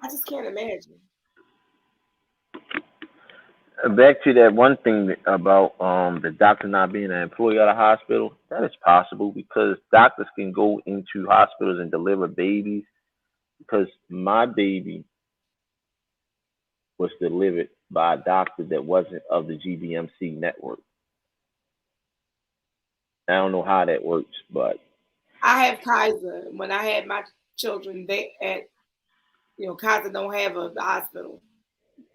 I just can't imagine. Back to that one thing about the doctor not being an employee of the hospital, that is possible because doctors can go into hospitals and deliver babies. Because my baby was delivered by a doctor that wasn't of the GBMC network. I don't know how that works, but I have Kaiser. When I had my children, Kaiser don't have a hospital.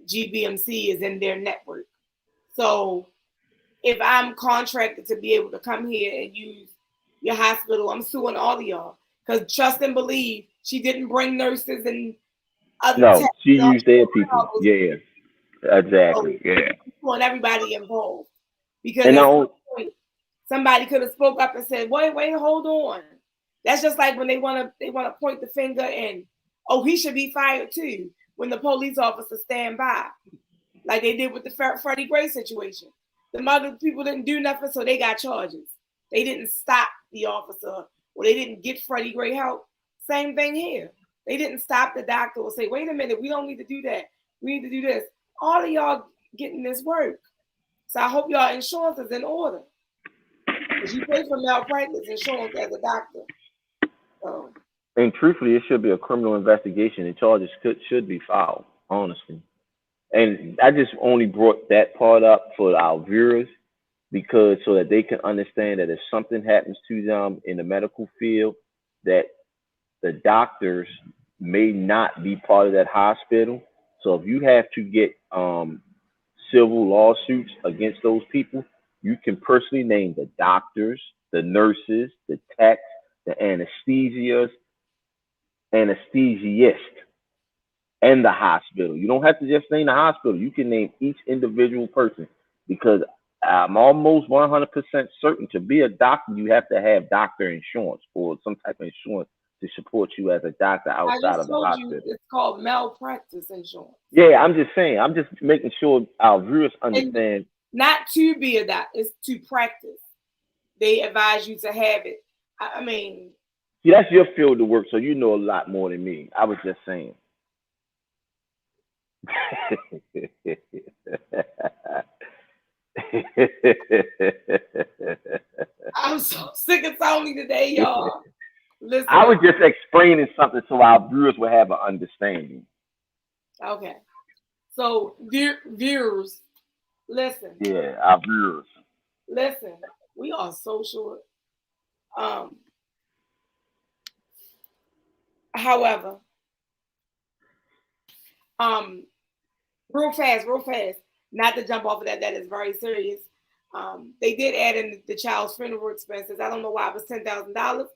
GBMC is in their network. So if I'm contracted to be able to come here and use your hospital, I'm suing all of y'all. Because trust and believe, she didn't bring nurses and other. No, she used their people. Yeah, exactly. So, yeah. And everybody involved. Because somebody could have spoke up and said, wait, hold on. That's just like when they want to point the finger and, he should be fired too, when the police officer stand by. like they did with the Freddie Gray situation. The other people didn't do nothing, so they got charges. They didn't stop the officer, or they didn't get Freddie Gray help. Same thing here. They didn't stop the doctor or say, wait a minute, we don't need to do that. We need to do this. All of y'all getting this work. So I hope y'all insurance is in order. Because you pay for malpractice insurance as a doctor. So. And truthfully, it should be a criminal investigation and charges should be filed, honestly. And I just only brought that part up for our viewers because so that they can understand that if something happens to them in the medical field, that the doctors may not be part of that hospital. So if you have to get civil lawsuits against those people, you can personally name the doctors, the nurses, the techs, the anesthesiast, and the hospital. You don't have to just name the hospital. You can name each individual person because I'm almost 100% certain to be a doctor, you have to have doctor insurance or some type of insurance to support you as a doctor outside of the hospital. It's called malpractice insurance. Yeah, I'm just saying. I'm just making sure our viewers understand. And not to be a doctor, it's to practice. They advise you to have it. I mean, see, that's your field of work, so you know a lot more than me. I was just saying. I'm so sick of Tony today, y'all. Listen. I was just explaining something so our viewers will have an understanding. Okay. So, viewers, listen. Yeah, our viewers. Listen, we are so short. However, real fast, not to jump off of that is very serious. They did add in the child's funeral expenses. I don't know why it was $10,000,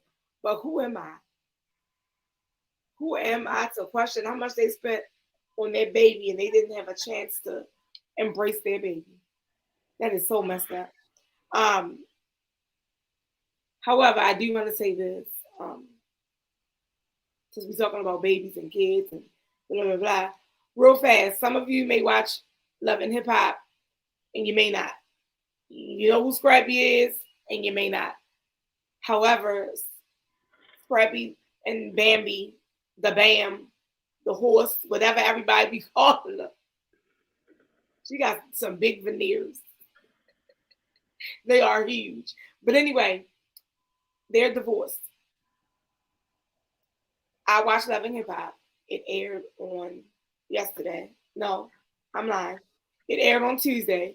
but who am I? Who am I to question how much they spent on their baby and they didn't have a chance to embrace their baby? That is so messed up. However, I do want to say this. Since we're talking about babies and kids and blah, blah, blah. Real fast, some of you may watch Love and Hip Hop and you may not. You know who Scrappy is and you may not. However, Scrappy and Bambi, the Bam, the horse, whatever everybody be calling her, she got some big veneers. They are huge. But anyway, they're divorced. I watched Love and Hip Hop. It aired on yesterday. No, I'm lying. It aired on Tuesday.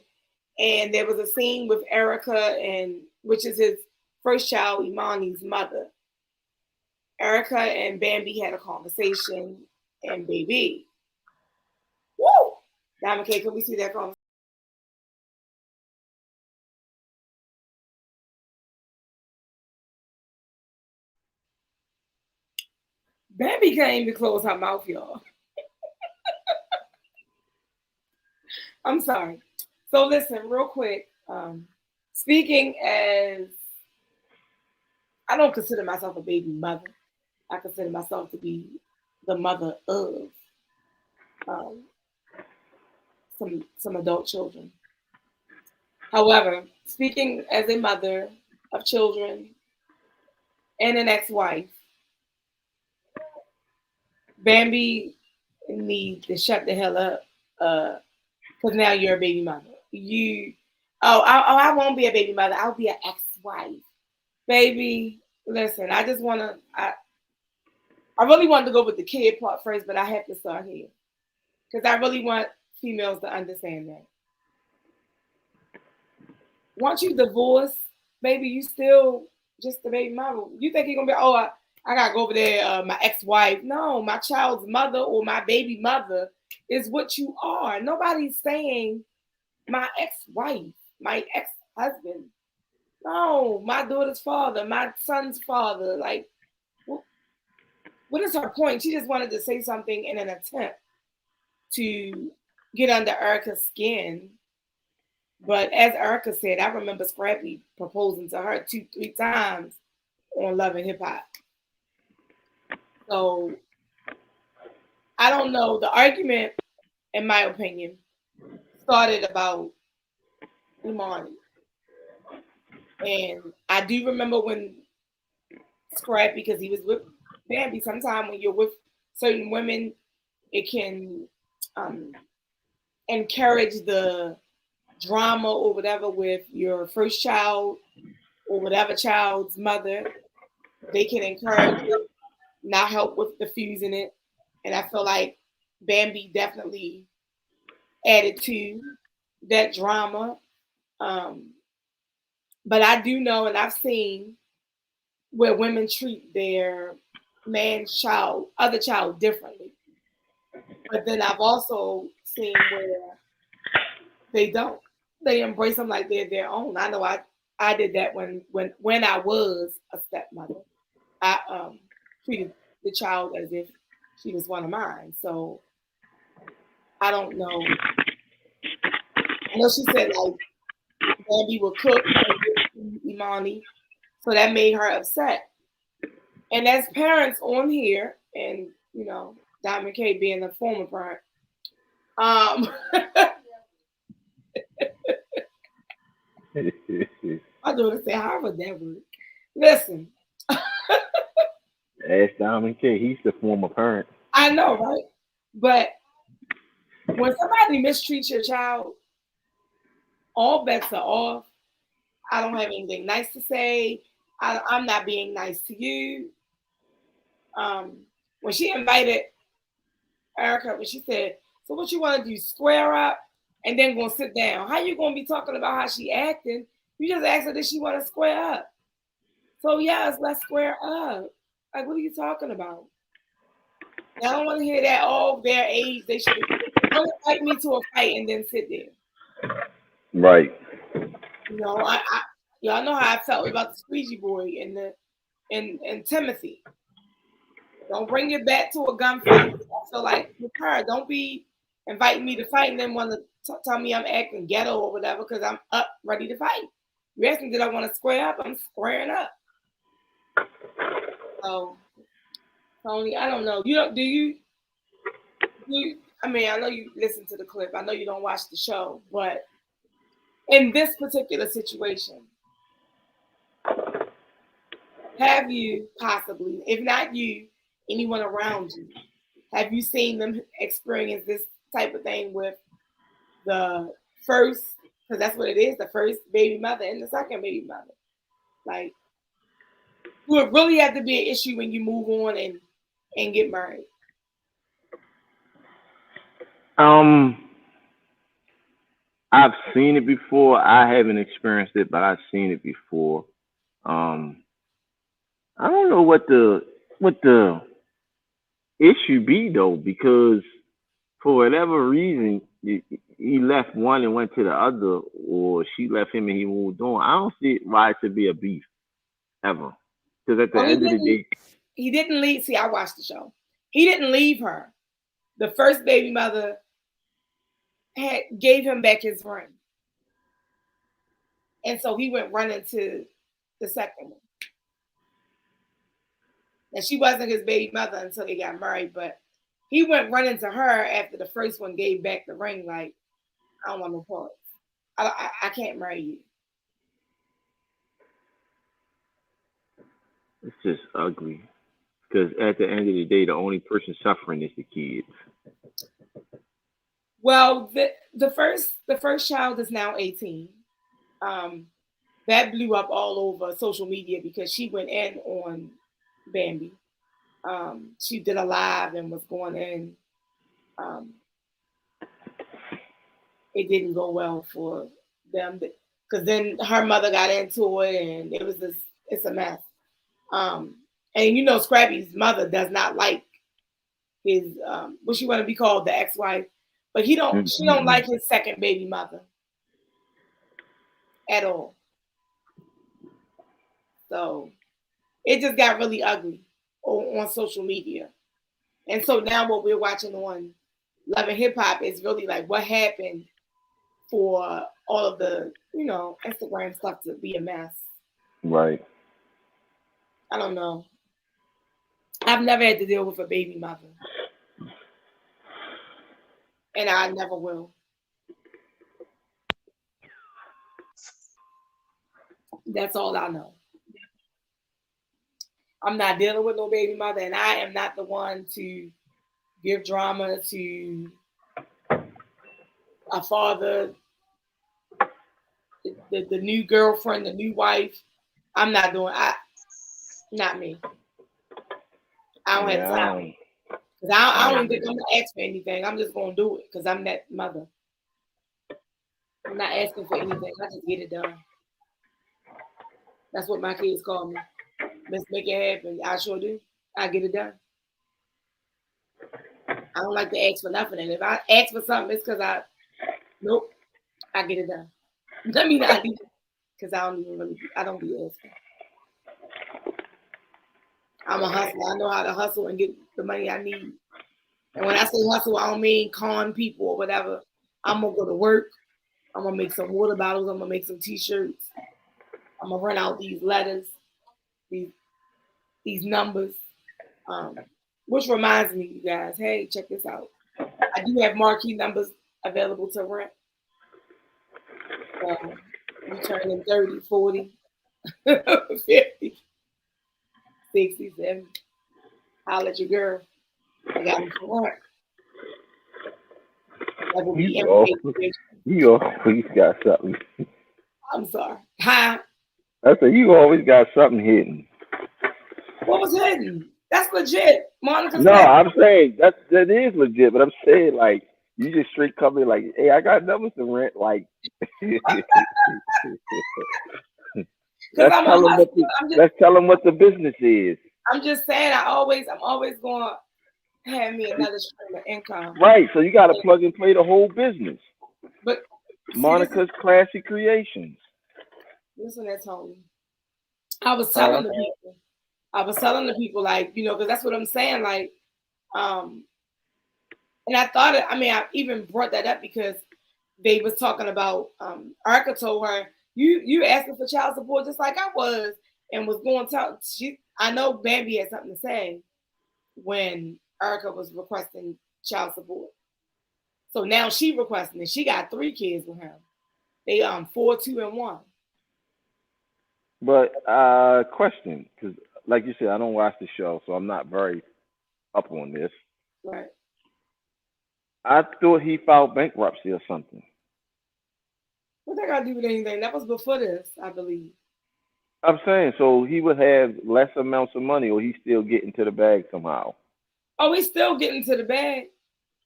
And there was a scene with Erica, which is his first child, Imani's mother. Erica and Bambi had a conversation, and baby, woo! Diamond K, can we see that conversation? Bambi can't even close her mouth, y'all. I'm sorry. So listen, real quick. Speaking as, I don't consider myself a baby mother. I consider myself to be the mother of some adult children. However, speaking as a mother of children and an ex-wife, Bambi needs to shut the hell up because now you're a baby mother. I won't be a baby mother. I'll be an ex-wife. Baby, listen, I just want to, I really wanted to go with the kid part first, but I have to start here because I really want females to understand that. Once you divorce, baby, you still just the baby mother. You think you're going to be, I got to go over there, my ex-wife. No, my child's mother or my baby mother is what you are. Nobody's saying my ex-wife, my ex-husband. No, my daughter's father, my son's father. Like, what is her point? She just wanted to say something in an attempt to get under Erica's skin. But as Erica said, I remember Scrappy proposing to her 2-3 times on Love and Hip Hop. So I don't know. The argument, in my opinion, started about Imani. And I do remember when Scrappy, because he was with Bambi, sometimes when you're with certain women, it can encourage the drama or whatever with your first child or whatever child's mother. They can encourage it, not help with diffusing it. And I feel like Bambi definitely added to that drama. But I do know, and I've seen where women treat their man's child, other child differently. But then I've also seen where they don't. They embrace them like they're their own. I know I did that when I was a stepmother. I treated the child as if she was one of mine. So I don't know. I know she said like Bambi would cook Imani, so that made her upset. And as parents on here, and you know, Diamond K being a former parent, my daughter said, "How would that work?" Listen, Ask Diamond K. He's the former parent. I know, right? But when somebody mistreats your child, all bets are off. I don't have anything nice to say. I'm not being nice to you. When she invited Erica, when she said, "So what you want to do? Square up and then go sit down? How you gonna be talking about how she acting? You just asked her did she want to square up? So yes, let's square up. Like what are you talking about? I don't want to hear that. Oh, their age, they should don't invite me to a fight and then sit there. Right. You know, y'all know how I felt about the squeegee boy and Timothy. Don't bring it back to a gunfight. I feel like with her, don't be inviting me to fight and then want to tell me I'm acting ghetto or whatever because I'm up ready to fight. You asking did I want to square up? I'm squaring up. So, Tony, I don't know. You don't? Do you? I mean, I know you listen to the clip. I know you don't watch the show, but in this particular situation, have you possibly, if not you, anyone around you, have you seen them experience this type of thing with the first, because that's what it is, the first baby mother and the second baby mother? Like, would really have to be an issue when you move on and get married. I've seen it before. I haven't experienced it, but I've seen it before. I don't know what the issue be though, because for whatever reason he left one and went to the other, or she left him and he moved on. I don't see why it should be a beef ever. Because at the end of the day, he didn't leave. See, I watched the show. He didn't leave her. The first baby mother gave him back his ring, and so he went running to the second one. And she wasn't his baby mother until they got married, but he went running to her after the first one gave back the ring. Like, I don't want no parts. I can't marry you. it's just ugly. Because at the end of the day, the only person suffering is the kids. Well, the first child is now 18. That blew up all over social media because she went in on Bambi. She did a live and was going in. It didn't go well for them because then her mother got into it and it was it's a mess. And you know, Scrappy's mother does not like his what she want to be called, the ex-wife, but she don't like his second baby mother at all. So it just got really ugly on social media. And so now what we're watching on Love and Hip Hop is really like what happened for all of the, you know, Instagram stuff to be a mess. Right. I don't know. I've never had to deal with a baby mother. And I never will. That's all I know. I'm not dealing with no baby mother, and I am not the one to give drama to a father, the new girlfriend, the new wife. I'm not doing. Not me. I don't have time. Cause I don't think I'm gonna ask for anything. I'm just gonna do it because I'm that mother. I'm not asking for anything. I just get it done. That's what my kids call me. Let's make it happen. I sure do. I get it done. I don't like to ask for nothing. And if I ask for something, it's because I get it done. Let me not do it because I don't be asking. I'm a hustler. I know how to hustle and get the money I need. And when I say hustle, I don't mean con people or whatever. I'm going to go to work. I'm going to make some water bottles. I'm going to make some T-shirts. I'm going to run out these letters, these numbers. Which reminds me, you guys, hey, check this out. I do have marquee numbers available to rent. You turn in 30, 40, 50, 60, 70. I'll let your girl. I got them for rent. You always got something. I'm sorry. Hi. I said you always got something hidden. What was hidden? That's legit. Monica's no, I'm saying that is legit, but I'm saying like you just straight come in like, hey, I got numbers to rent. Like let's tell them what the business is. I'm just saying I'm always going to have me another stream of income. Right. So you got to plug and play the whole business. But Monica's Classy Creations. Listen, that's Tony. I was telling the people, like, you know, because that's what I'm saying, like, and I thought I even brought that up because they was talking about Erica told her, you asking for child support just like I was, and was going to tell I know Bambi had something to say when Erica was requesting child support. So now she requesting it. She got 3 kids with him. They 4, 2, and 1. But question, because like you said, I don't watch the show, so I'm not very up on this. Right. I thought he filed bankruptcy or something. What that got to do with anything? That was before this, I believe. I'm saying, so he would have less amounts of money, or he's still getting to the bag somehow. Oh, he's still getting to the bag.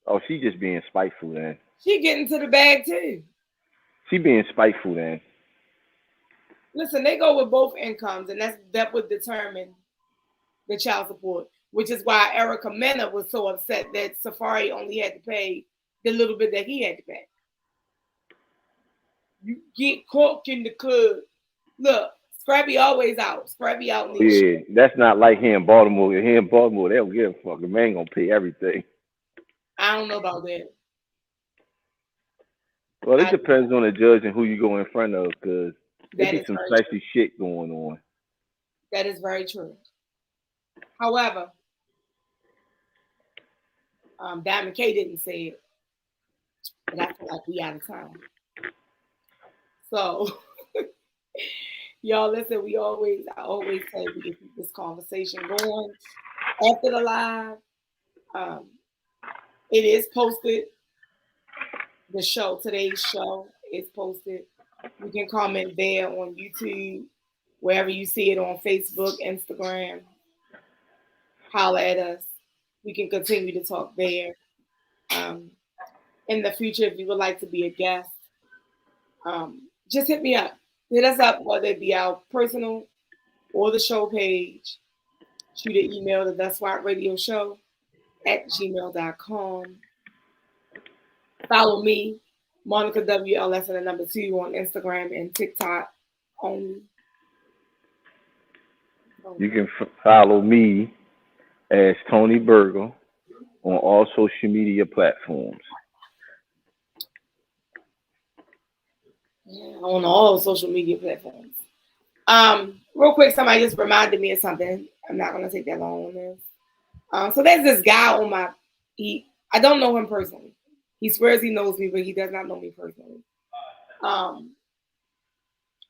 Oh, she just being spiteful then. She getting to the bag too. She being spiteful then. Listen, they go with both incomes, and that would determine the child support, which is why Erica Mena was so upset that Safari only had to pay the little bit that he had to pay. You get caught in the club. Look, Scrappy always out. Scrappy out. Yeah, that's not like here in Baltimore. Here in Baltimore, they don't give a fuck. The man gonna pay everything. I don't know about that. Well, it depends on the judge and who you go in front of, because there's some spicy shit going on. That is very true. However, Diamond K didn't say it, but I feel like we out of time. So, y'all listen. I always say we can keep this conversation going after the live. It is posted. Today's show is posted. You can comment there on YouTube, wherever you see it, on Facebook, Instagram. Holler at us. We can continue to talk there. In the future, if you would like to be a guest, just hit me up. Hit us up, whether it be our personal or the show page. Shoot an email to theswatradioshow@gmail.com. Follow me, Monica WLS and the number 2 on Instagram and TikTok only. You can follow me as Tony Burger on all social media platforms. Yeah, on all social media platforms. Real quick, somebody just reminded me of something. I'm not gonna take that long on this. So there's this guy on I don't know him personally. He swears he knows me, but he does not know me personally.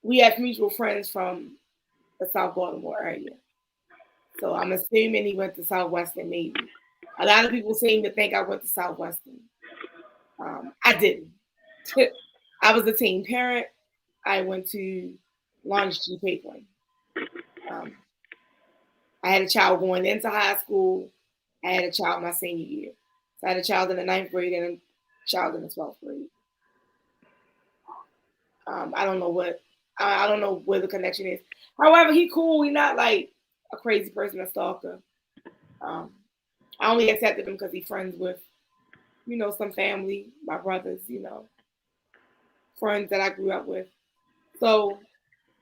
we have mutual friends from the South Baltimore area. So I'm assuming he went to Southwestern maybe. A lot of people seem to think I went to Southwestern. I didn't. I was a teen parent. I went to Lawrence G. Paquin. I had a child going into high school. I had a child my senior year. So I had a child in the 9th grade and a child in the 12th grade. I don't know where the connection is. However, he cool. He not like a crazy person, a stalker. I only accepted him because he's friends with, some family, my brothers, friends that I grew up with. So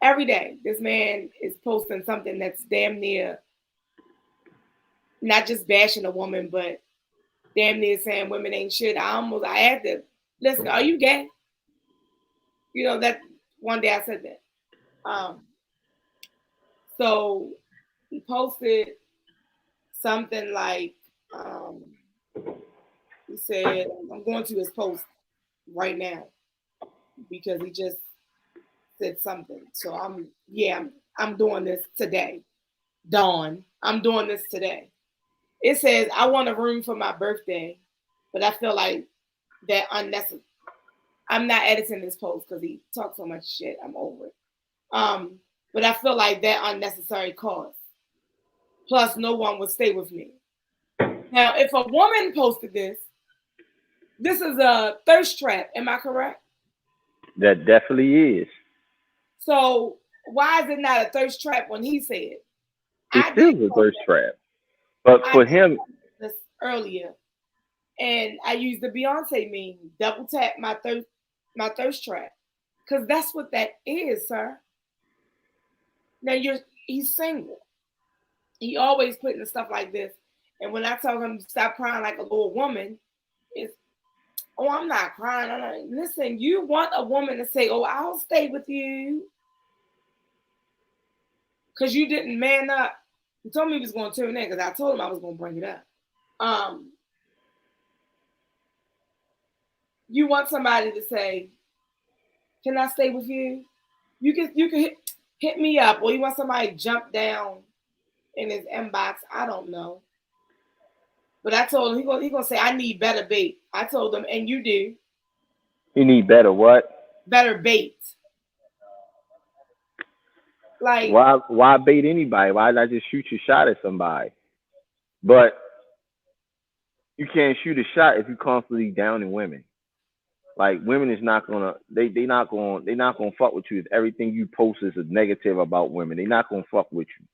every day, this man is posting something that's damn near not just bashing a woman, but damn near saying women ain't shit. I had to listen. Are you gay? That one day I said that. So he posted something like, he said, I'm going to his post right now because he just said something. So I'm doing this today. Dawn, I'm doing this today. It says, I want a room for my birthday, but I feel like that unnecessary. I'm not editing this post because he talks so much shit. I'm over it. But I feel like that unnecessary cost. Plus, no one would stay with me. Now, if a woman posted this is a thirst trap. Am I correct? That definitely is. So why is it not a thirst trap when he said? It is a thirst trap. But for him, this earlier, and I used the Beyonce meme, double tap my thirst trap, because that's what that is, sir. Now he's single. He always putting stuff like this, and when I tell him stop crying like a little woman, it's I'm not crying. Listen, you want a woman to say, "Oh, I'll stay with you," because you didn't man up. He told me he was going to tune in because I told him I was going to bring it up. You want somebody to say, "Can I stay with you?" You can hit me up, or you want somebody to jump down in his inbox. I don't know, but I told him he gonna say, "I need better bait." I told him, and you do. You need better what? Better bait. Like why bait anybody? Why not just shoot your shot at somebody? But you can't shoot a shot if you constantly downing women. Like women is not gonna they're not gonna fuck with you if everything you post is a negative about women. They're not gonna fuck with you.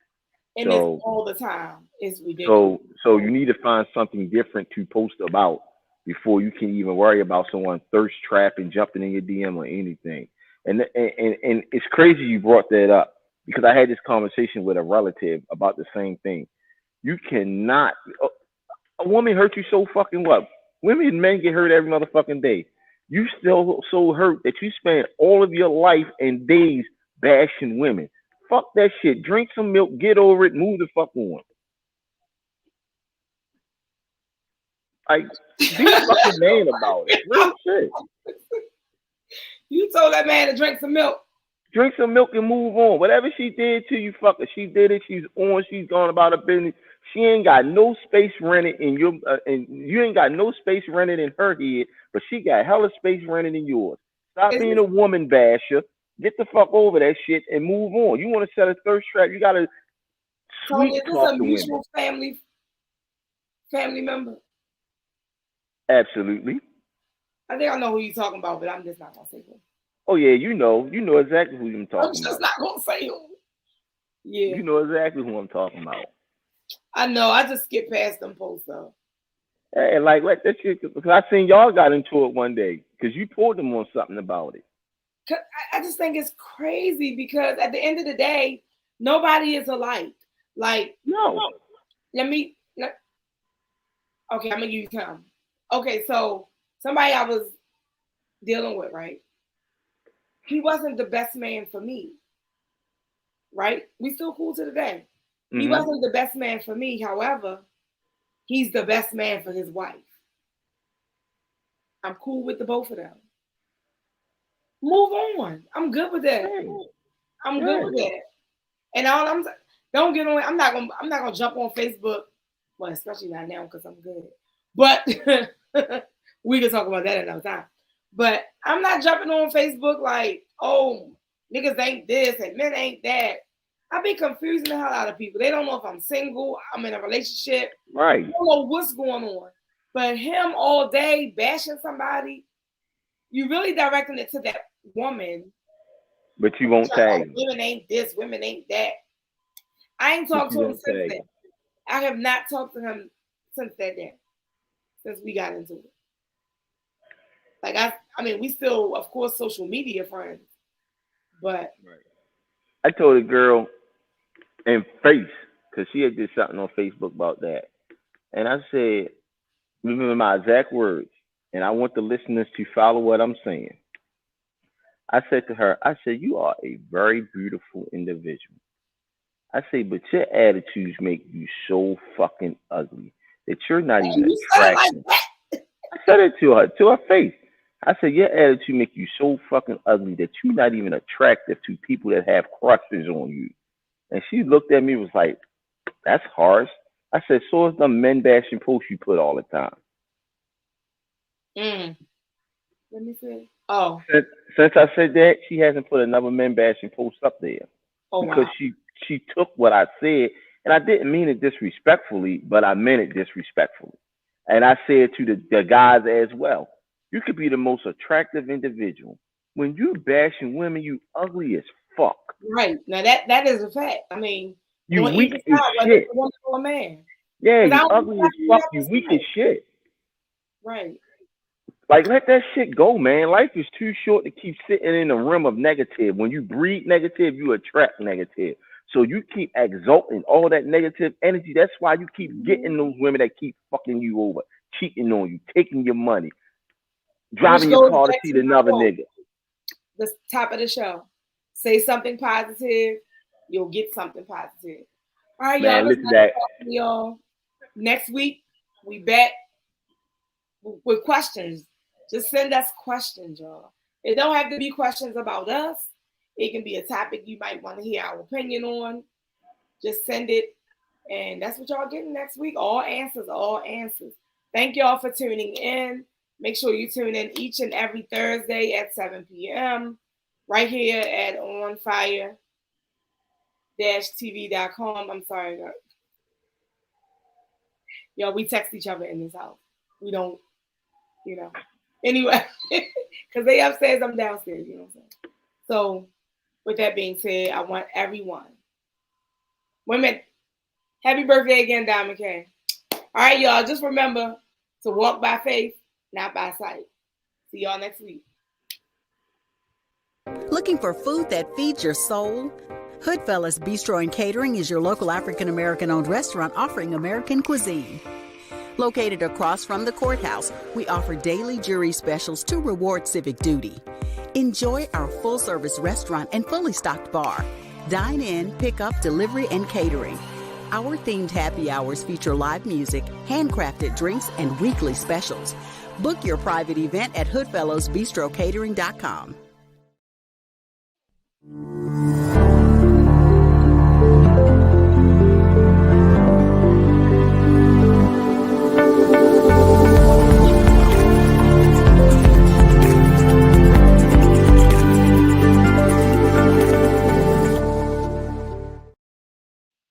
And it's all the time. It's ridiculous. So you need to find something different to post about before you can even worry about someone thirst trapping, jumping in your DM or anything. And it's crazy you brought that up because I had this conversation with a relative about the same thing. You cannot. A woman hurt you so fucking what? Women and men get hurt every motherfucking day. You still so hurt that you spend all of your life and days bashing women. Fuck that shit. Drink some milk, get over it, move the fuck on. Like, be a fucking man about it. Real shit. You told that man to drink some milk. Drink some milk and move on. Whatever she did to you, fuck her. She did it. She's on. She's gone about her business. She ain't got no space rented in your, and you ain't got no space rented in her head, but she got hella space rented in yours. Stop being a woman basher. Get the fuck over that shit and move on. You want to set a thirst trap? You gotta sweet talk to women. Is this a mutual family member? Absolutely. I think I know who you're talking about, but I'm just not gonna say who. Oh yeah, you know exactly who I'm talking about. I'm just not gonna say who. Yeah. You know exactly who I'm talking about. I know. I just skipped past them posts though. Hey, like let that shit, because I seen y'all got into it one day because you pulled them on something about it. I just think it's crazy because at the end of the day, nobody is alike. Like, no. Okay, I'm gonna use him. Okay, so somebody I was dealing with, right? He wasn't the best man for me, right? We still cool to the day. Mm-hmm. He wasn't the best man for me. However, he's the best man for his wife. I'm cool with the both of them. Move on. I'm good with that. I'm good with that. And all don't get on. I'm not gonna jump on Facebook. Well, especially not now because I'm good. But we can talk about that another time. But I'm not jumping on Facebook like, oh, niggas ain't this and men ain't that. I be confusing the hell out of people. They don't know if I'm single, I'm in a relationship. Right. They don't know what's going on. But him all day bashing somebody, you really directing it to that woman. But you won't tag him. Women ain't this, women ain't that. I ain't talked to him since then. I have not talked to him since that day. Since we got into it. Like I mean, we still, of course, social media friends. But I told a girl in face, because she had did something on Facebook about that. And I said, remember my exact words, and I want the listeners to follow what I'm saying. I said to her, I said, you are a very beautiful individual. I say, but your attitudes make you so fucking ugly that you're not even attractive. I said it to her face. I said, your attitude make you so fucking ugly that you're not even attractive to people that have crushes on you. And she looked at me and was like, that's harsh. I said, so is the men bashing posts you put all the time. Let me see. Oh. Since I said that, she hasn't put another men bashing post up there. Oh, because she took what I said, and I didn't mean it disrespectfully, but I meant it disrespectfully. And I said to the guys as well, you could be the most attractive individual. When you bashing women, you ugly as fuck. Right. Now that is a fact. I mean, you weak as shit. A woman or a man. Yeah, you ugly as fuck. You weak as shit. Right. Like, let that shit go, man. Life is too short to keep sitting in the rim of negative. When you breed negative, you attract negative. So you keep exalting all that negative energy. That's why you keep getting those women that keep fucking you over, cheating on you, taking your money, driving your car to see another nigga. The top of the show. Say something positive, you'll get something positive. All right, man, y'all. Listen to that. Y'all. Next week, we back with questions. Just send us questions, y'all. It don't have to be questions about us. It can be a topic you might want to hear our opinion on. Just send it. And that's what y'all getting next week. All answers, all answers. Thank y'all for tuning in. Make sure you tune in each and every Thursday at 7 p.m. right here at ONFIRE-TV.com. I'm sorry, guys. Yo, we text each other in this house. We don't, Anyway, because they upstairs, I'm downstairs, you know what I'm saying? So, with that being said, I want everyone. Women, happy birthday again, Diamond K. All right, y'all, just remember to walk by faith, not by sight. See y'all next week. Looking for food that feeds your soul? Hoodfellas Bistro and Catering is your local African-American-owned restaurant offering American cuisine. Located across from the courthouse, we offer daily jury specials to reward civic duty. Enjoy our full-service restaurant and fully stocked bar. Dine in, pick up, delivery, and catering. Our themed happy hours feature live music, handcrafted drinks, and weekly specials. Book your private event at hoodfellowsbistrocatering.com.